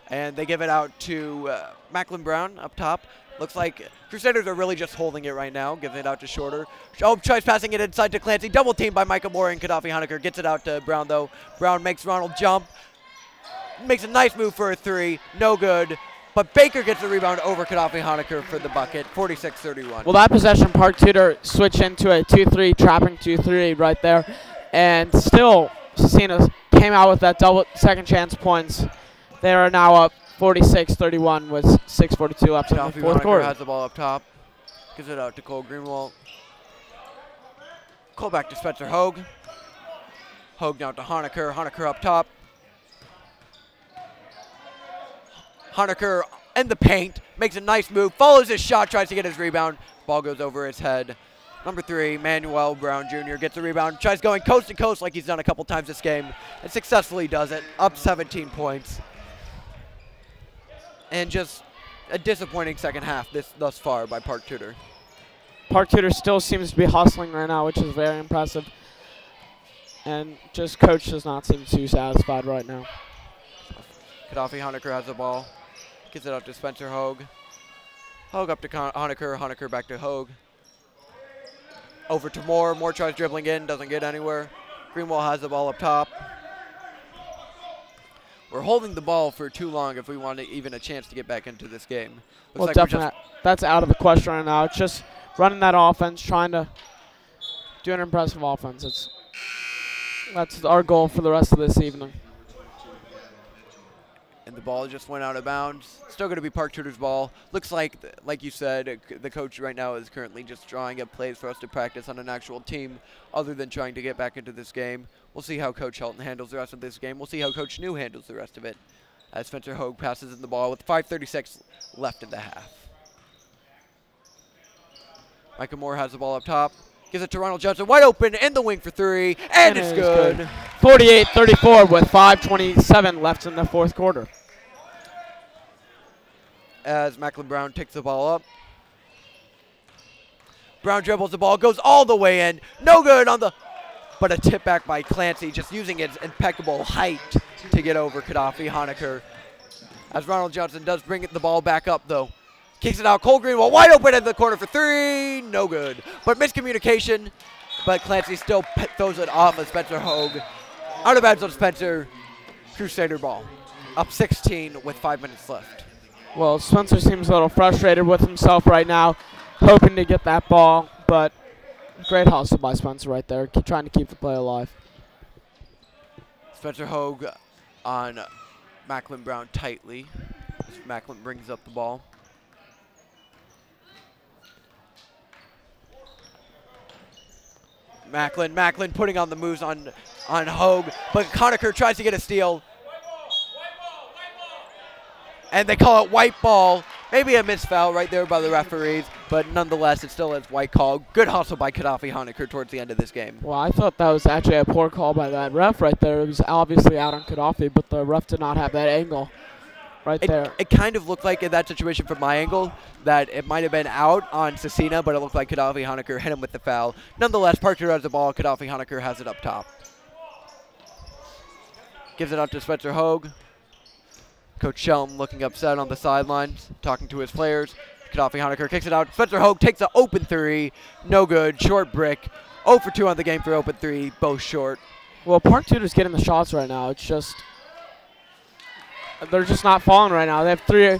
And they give it out to Macklin Brown up top. Looks like Crusaders are really just holding it right now, giving it out to Shorter. Oh, tries passing it inside to Clancy. Double teamed by Micah Moore and Gaddafi Honaker. Gets it out to Brown, though. Brown makes Ronald jump. Makes a nice move for a 3. No good. But Baker gets the rebound over Gaddafi Honaker for the bucket. 46-31. Well, that possession, Park Tudor switched into a 2-3, trapping 2-3 right there. And still, Scecina came out with that double second chance points. They are now up 46-31 with 6:42 left in the fourth quarter. Has the ball up top. Gives it out to Cole Greenwald. Cole back to Spencer Hogue. Hogue down to Honaker. Honaker up top. Honaker in the paint. Makes a nice move. Follows his shot. Tries to get his rebound. Ball goes over his head. Number 3, Manuel Brown Jr. gets the rebound. Tries going coast to coast like he's done a couple times this game. And successfully does it. Up 17 points. And just a disappointing second half thus far by Park Tudor. Park Tudor still seems to be hustling right now, which is very impressive. And just coach does not seem too satisfied right now. Gaddafi Honaker has the ball. Gives it out to Spencer Hogue. Hogue up to Honaker. Honaker back to Hogue. Over to Moore. Moore tries dribbling in. Doesn't get anywhere. Greenwald has the ball up top. We're holding the ball for too long if we want even a chance to get back into this game. Looks well, like definitely, that's out of the question right now. It's just running that offense, trying to do an impressive offense. That's our goal for the rest of this evening. And the ball just went out of bounds. Still going to be Park Tudor's ball. Looks like you said, the coach right now is currently just drawing up plays for us to practice on an actual team other than trying to get back into this game. We'll see how Coach Helton handles the rest of this game. We'll see how Coach New handles the rest of it as Spencer Hogue passes in the ball with 5:36 left in the half. Micah Moore has the ball up top. Gives it to Ronald Johnson. Wide open in the wing for 3. And it's good. 48-34 with 5:27 left in the fourth quarter. As Macklin Brown takes the ball up. Brown dribbles the ball. Goes all the way in. No good on the... But a tip back by Clancy. Just using his impeccable height to get over Gaddafi Honaker. As Ronald Johnson does bring the ball back up, though. Kicks it out. Cole Greenwald wide open in the corner for 3. No good. But miscommunication. But Clancy still throws it off of Spencer Hogue. Out of bounds on Spencer. Crusader ball. Up 16 with 5 minutes left. Well, Spencer seems a little frustrated with himself right now. Hoping to get that ball. But great hustle by Spencer right there. Trying to keep the play alive. Spencer Hogue on Macklin Brown tightly. As Macklin brings up the ball. Macklin putting on the moves on Hogue, but Honaker tries to get a steal. And they call it white ball. Maybe a missed foul right there by the referees, but nonetheless, it still is white call. Good hustle by Gaddafi Honaker towards the end of this game. Well, I thought that was actually a poor call by that ref right there. It was obviously out on Gaddafi, but the ref did not have that angle right there. It kind of looked like in that situation from my angle that it might have been out on Scecina, but it looked like Gaddafi Honaker hit him with the foul. Nonetheless, Park Tudor has the ball. Gaddafi Honaker has it up top. Gives it up to Spencer Hogue. Coach Shelton looking upset on the sidelines, talking to his players. Gaddafi Honecker kicks it out. Spencer Hogue takes an open three. No good. Short brick. 0 for 2 on the game for open three. Both short. Well, Park Tudor's getting the shots right now. It's just they're just not falling right now. They have three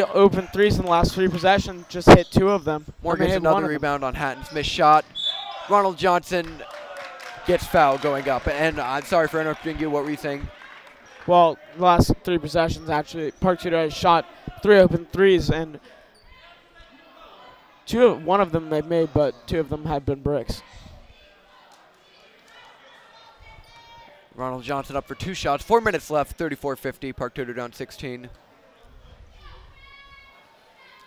open threes in the last 3 possessions. Just hit 2 of them. Moore gets another rebound on Hatton's missed shot. Ronald Johnson gets fouled going up. And I'm sorry for interrupting you. What were you saying? Well, the last 3 possessions, actually, Park Tudor has shot 3 open threes, and one of them they've made, but 2 of them have been bricks. Ronald Johnson up for 2 shots. 4 minutes left. 34-50. Park Tudor down 16.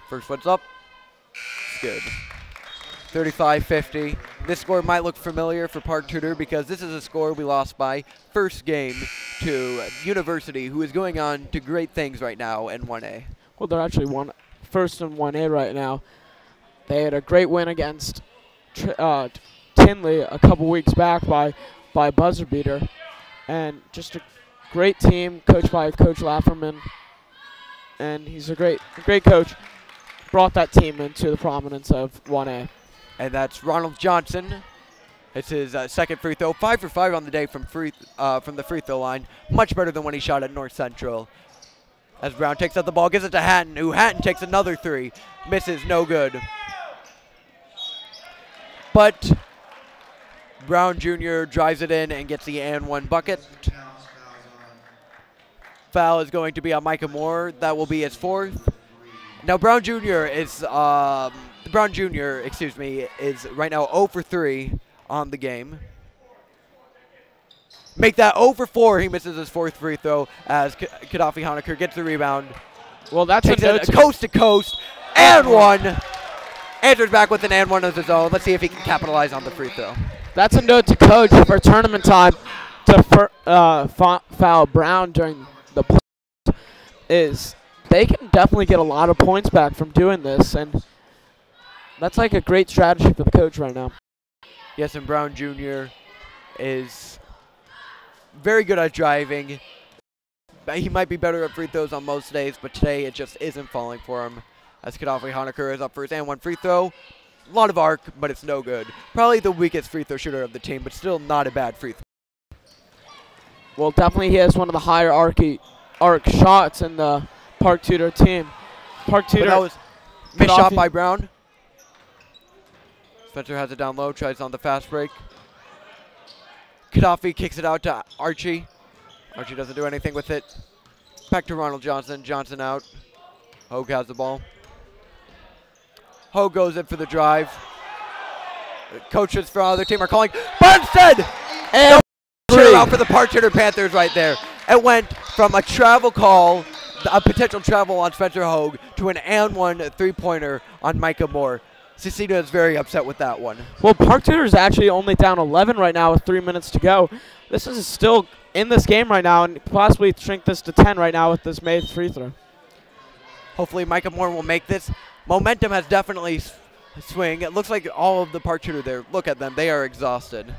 First one's up. It's good. 35-50. This score might look familiar for Park Tudor because this is a score we lost by first game to University, who is going on to great things right now in 1A. Well, they're actually first in 1A right now. They had a great win against Tinley a couple weeks back by buzzer beater, and just a great team coached by Coach Lafferman, and he's a great coach. Brought that team into the prominence of 1A. And that's Ronald Johnson. It's his second free throw. 5 for 5 on the day from the free throw line. Much better than when he shot at North Central. As Brown takes out the ball, gives it to Hatton, who Hatton takes another 3. Misses, no good. But Brown Jr. drives it in and gets the and 1 bucket. Foul is going to be on Micah Moore. That will be his 4th. Now Brown Jr. is is right now 0 for 3 on the game. Make that 0 for 4. He misses his 4th free throw as Gaddafi Honecker gets the rebound. Well, that's takes it coast to coast and 1. Answers back with an and 1 of his own. Let's see if he can capitalize on the free throw. That's a note to coach for tournament time to foul Brown during the play. They can definitely get a lot of points back from doing this, and that's like a great strategy for the coach right now. Yes, and Brown Jr. is very good at driving. He might be better at free throws on most days, but today it just isn't falling for him. As Gaddafi Honecker is up for his and 1 free throw. A lot of arc, but it's no good. Probably the weakest free throw shooter of the team, but still not a bad free throw. Well, definitely he has one of the higher arc shots in the Park Tudor team. Park Tudor. But that was missed shot by Brown. Spencer has it down low, tries on the fast break. Gaddafi kicks it out to Archie. Archie doesn't do anything with it. Back to Ronald Johnson. Johnson out. Hogue has the ball. Hogue goes in for the drive. Coaches for other team are calling Burnstead! And cheer out for the Park Tudor Panthers right there. It went from a travel call, a potential travel on Spencer Hogue, to an and 1 3-pointer on Micah Moore. Scecina is very upset with that one. Well, Park Tudor is actually only down 11 right now with 3 minutes to go. This is still in this game right now and possibly shrink this to 10 right now with this made free throw. Hopefully Micah Moore will make this. Momentum has definitely swing. It looks like all of the Park Tudor there, look at them, they are exhausted.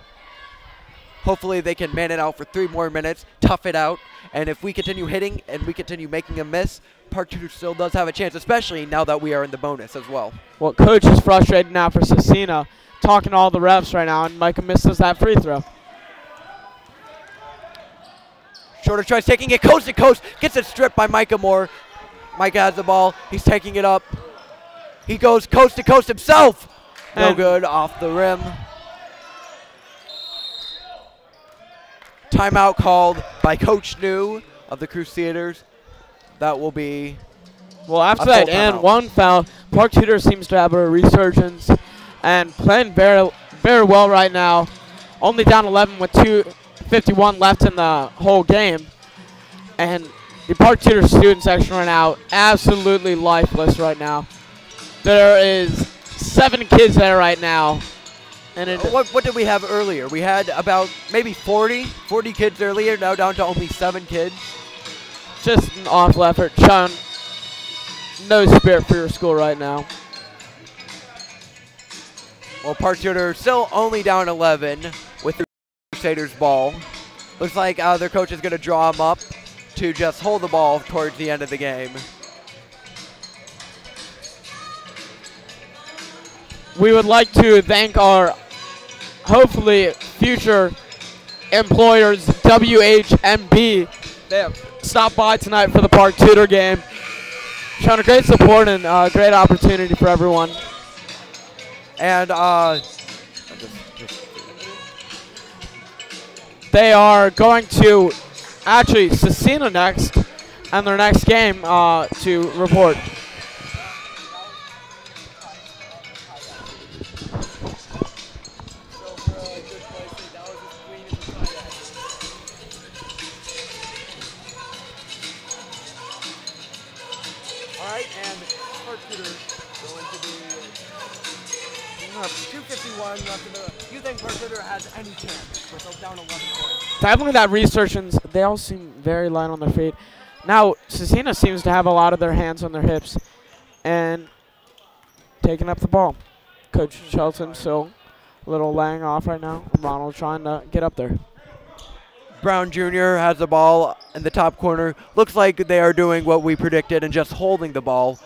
Hopefully they can man it out for 3 more minutes, tough it out, and if we continue hitting and we continue making a miss, Park Tudor still does have a chance, especially now that we are in the bonus as well. Well, coach is frustrated now for Scecina, talking to all the refs right now, and Micah misses that free throw. Shorter tries taking it coast to coast, gets it stripped by Micah Moore. Micah has the ball, he's taking it up. He goes coast to coast himself. No good, off the rim. Timeout called by Coach New of the Crusaders. That will be well, after that and 1 foul, Park Tudor seems to have a resurgence and playing very, very well right now. Only down 11 with 2:51 left in the whole game. And the Park Tudor student section right now, absolutely lifeless right now. There is 7 kids there right now. And what did we have earlier? We had about maybe 40 kids earlier, now down to only 7 kids. Just an awful effort. Sean, no spirit for your school right now. Well, Park Tudor still only down 11 with the Crusaders ball. Looks like their coach is going to draw them up to just hold the ball towards the end of the game. We would like to thank our hopefully future employers, WHMB. They have stopped by tonight for the Park Tudor game. Showing a great support and great opportunity for everyone. And they are going to actually Scecina next, and their next game to report. All right, and Park Tudor going to be 2:51 left in the. Do you think Park Tudor has any chance with down 11 points? Definitely that research, and they all seem very light on their feet. Now, Scecina seems to have a lot of their hands on their hips and taking up the ball. Coach Shelton still a little laying off right now. Ronald trying to get up there. Brown Jr. has the ball in the top corner. Looks like they are doing what we predicted and just holding the ball.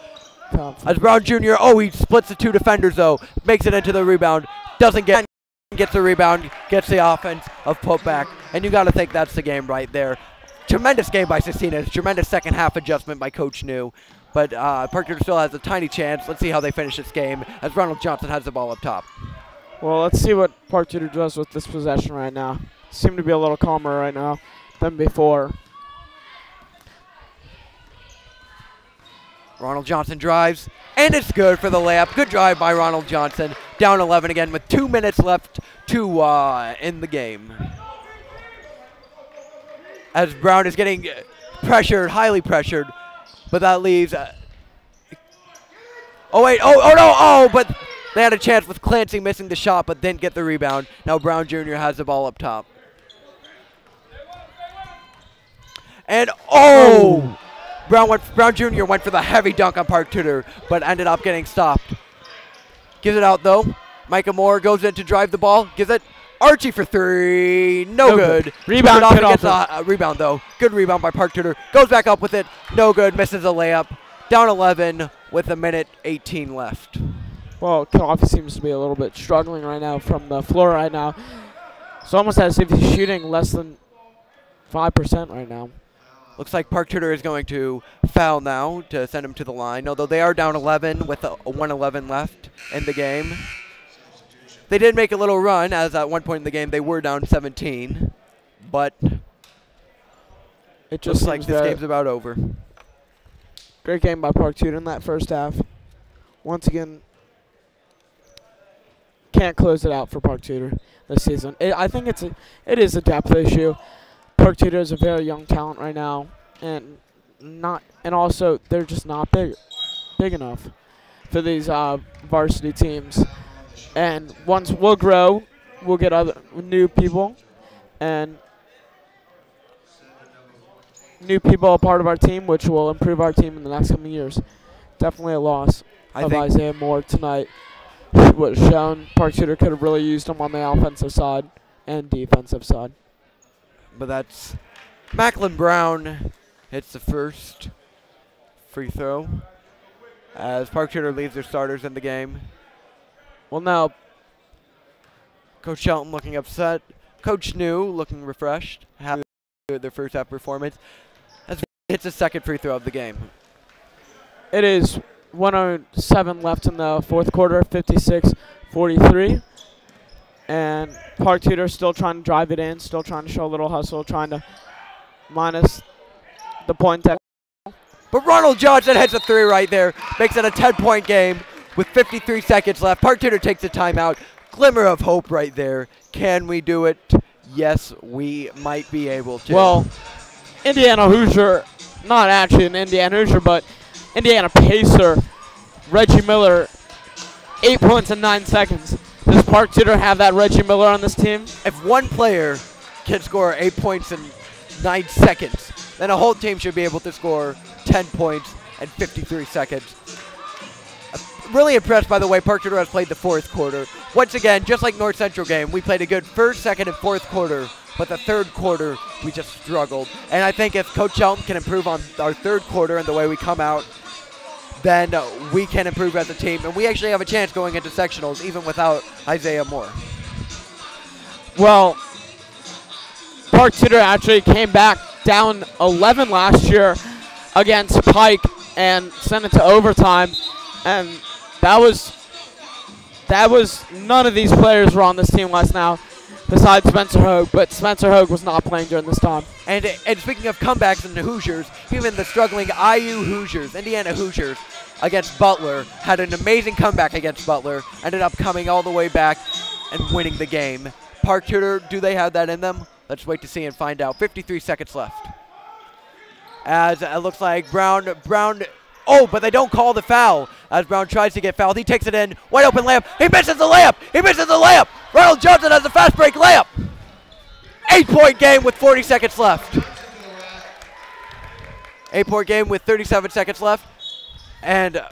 As Brown Jr., he splits the two defenders though, makes it into the rebound, gets the rebound, gets the offense of putback, and you got to think that's the game right there. Tremendous game by Scecina, tremendous second half adjustment by Coach New, but Park Tudor still has a tiny chance. Let's see how they finish this game as Ronald Johnson has the ball up top. Well, let's see what Park Tudor does with this possession right now. Seem to be a little calmer right now than before. Ronald Johnson drives, and it's good for the layup. Good drive by Ronald Johnson. Down 11 again with 2 minutes left to in the game. As Brown is getting pressured, highly pressured, but that leaves. But they had a chance with Clancy missing the shot, but didn't get the rebound. Now Brown Jr. has the ball up top. And Brown Jr. went for the heavy dunk on Park Tudor, but ended up getting stopped. Gives it out though. Micah Moore goes in to drive the ball. Gives it Archie for three. No good. Rebound. Gets a rebound though. Good rebound by Park Tudor. Goes back up with it. No good. Misses a layup. Down 11 with a minute 18 left. Well, Coffee seems to be a little bit struggling right now from the floor right now. It's almost as if he's shooting less than 5% right now. Looks like Park Tudor is going to foul now to send him to the line, although they are down 11 with a 1:11 left in the game. They did make a little run, as at one point in the game they were down 17, but it just looks like this game's about over. Great game by Park Tudor in that first half. Once again, can't close it out for Park Tudor this season. I think it is a depth issue. Park Tudor is a very young talent right now, and also they're just not big enough for these varsity teams. And once we'll grow, we'll get other new people, and new people a part of our team, which will improve our team in the next coming years. Definitely a loss of Isaiah Moore tonight. Was shown Park Tudor could have really used him on the offensive side and defensive side. But that's Macklin Brown hits the first free throw as Park Tudor leaves their starters in the game. Well, now Coach Shelton looking upset. Coach New looking refreshed. Happy with their first half performance. As hits the second free throw of the game. It is 1:07 left in the fourth quarter, 56-43. And Park Tudor still trying to drive it in, still trying to show a little hustle, trying to minus the point. But Ronald Johnson hits a three right there, makes it a 10-point game with 53 seconds left. Park Tudor takes a timeout. Glimmer of hope right there. Can we do it? Yes, we might be able to. Well, Indiana Hoosier, not actually an Indiana Hoosier, but Indiana Pacer, Reggie Miller, 8 points in 9 seconds. Does Park Tudor have that Reggie Miller on this team? If one player can score 8 points in 9 seconds, then a whole team should be able to score 10 points in 53 seconds. really impressed by the way Park Tudor has played the fourth quarter. Once again, just like North Central game, we played a good first, second, and fourth quarter, but the third quarter, we just struggled. And I think if Coach Shelton can improve on our third quarter and the way we come out, then we can improve as a team. And we actually have a chance going into sectionals, even without Isaiah Moore. Well, Park Tudor actually came back down 11 last year against Pike and sent it to overtime. And that was none of these players were on this team last now, besides Spencer Hogue, but Spencer Hogue was not playing during this time. And speaking of comebacks in the Hoosiers, even the struggling IU Hoosiers, Indiana Hoosiers, against Butler, had an amazing comeback against Butler, ended up coming all the way back and winning the game. Park Tudor, do they have that in them? Let's wait to see and find out. 53 seconds left. As it looks like Brown, oh, but they don't call the foul. As Brown tries to get fouled, he takes it in, wide open layup. He misses the layup. He misses the layup. Ronald Johnson has a fast break layup. 8-point game with 40 seconds left. 8-point game with 37 seconds left. And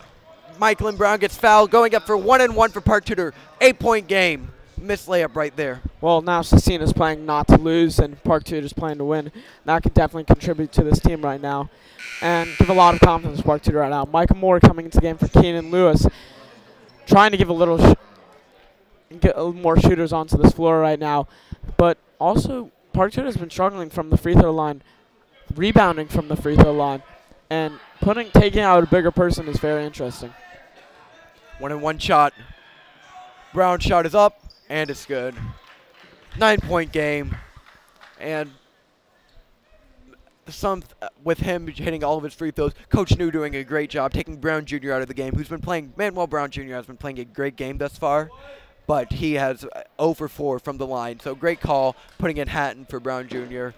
Michael Brown gets fouled, going up for 1-and-1 for Park Tudor. 8-point game. Missed layup right there. Well, now Scecina's playing not to lose, and Park Tudor's playing to win. That can definitely contribute to this team right now and give a lot of confidence to Park Tudor right now. Micah Moore coming into the game for Keenan Lewis, trying to give a little get more shooters onto this floor right now. But also, Park Tudor has been struggling from the free throw line, rebounding from the free throw line, and taking out a bigger person is very interesting. 1-and-1 shot. Brown's shot is up. And it's good. 9-point game. And with him hitting all of his free throws, Coach New doing a great job taking Brown Jr. out of the game, who's been playing, Manuel Brown Jr. has been playing a great game thus far, but he has 0 for 4 from the line. So great call, putting in Hatton for Brown Jr.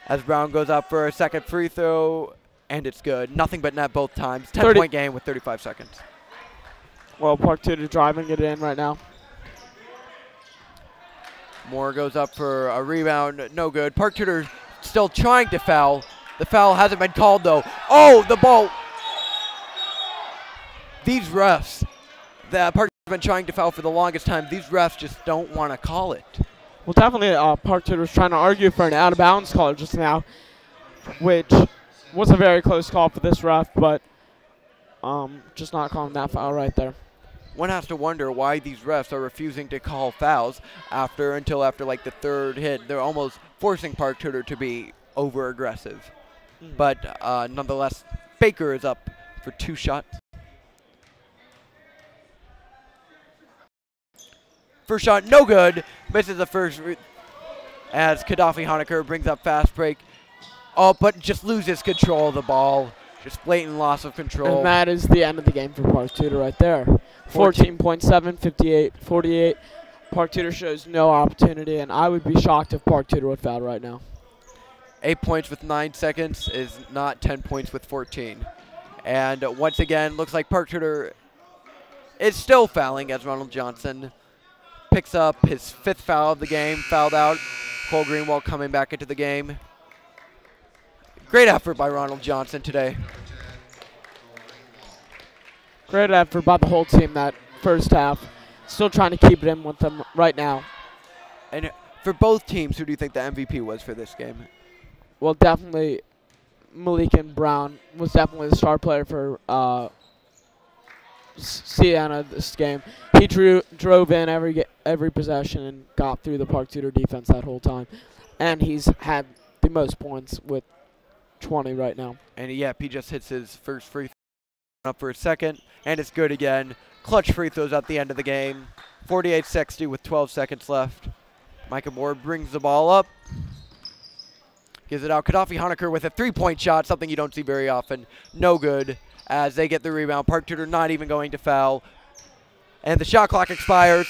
As Brown goes up for a second free throw, and it's good. Nothing but net both times. 10-point game with 35 seconds. Well, Park Tudor driving it in right now. Moore goes up for a rebound, no good. Park Tudor still trying to foul. The foul hasn't been called though. Oh, the ball. These refs, Park Tudor's been trying to foul for the longest time. These refs just don't want to call it. Well, definitely Park Tudor was trying to argue for an out-of-bounds call just now, which was a very close call for this ref, but just not calling that foul right there. One has to wonder why these refs are refusing to call fouls until after like the third hit. They're almost forcing Park Tudor to be over-aggressive. But nonetheless, Baker is up for 2 shots. First shot, no good. Misses the first as Gaddafi Honecker brings up fast break. Oh, but just loses control of the ball. Just blatant loss of control. And that is the end of the game for Park Tudor right there. 14.7, 58-48. Park Tudor shows no opportunity, and I would be shocked if Park Tudor would foul right now. 8 points with 9 seconds is not 10 points with 14. And once again, looks like Park Tudor is still fouling as Ronald Johnson picks up his 5th foul of the game, fouled out. Cole Greenwald coming back into the game. Great effort by Ronald Johnson today. Great effort by the whole team that first half. Still trying to keep it in with them right now. And for both teams, who do you think the MVP was for this game? Well, definitely Malik Brown was definitely the star player for Siena this game. He drove in every possession and got through the Park Tudor defense that whole time. And he's had the most points with 20 right now. And yep, he just hits his first free throw up for a second, and it's good again. Clutch free throws at the end of the game. 48-60 with 12 seconds left. Micah Moore brings the ball up. Gives it out. Gaddafi Honecker with a 3-point shot, something you don't see very often. No good as they get the rebound. Park Tudor not even going to foul. And the shot clock expires.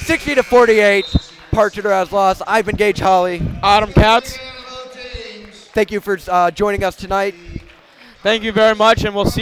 60-48. Park Tudor has lost. I've been Gage Holly. Adam Katz. Thank you for joining us tonight. Thank you very much, and we'll see you.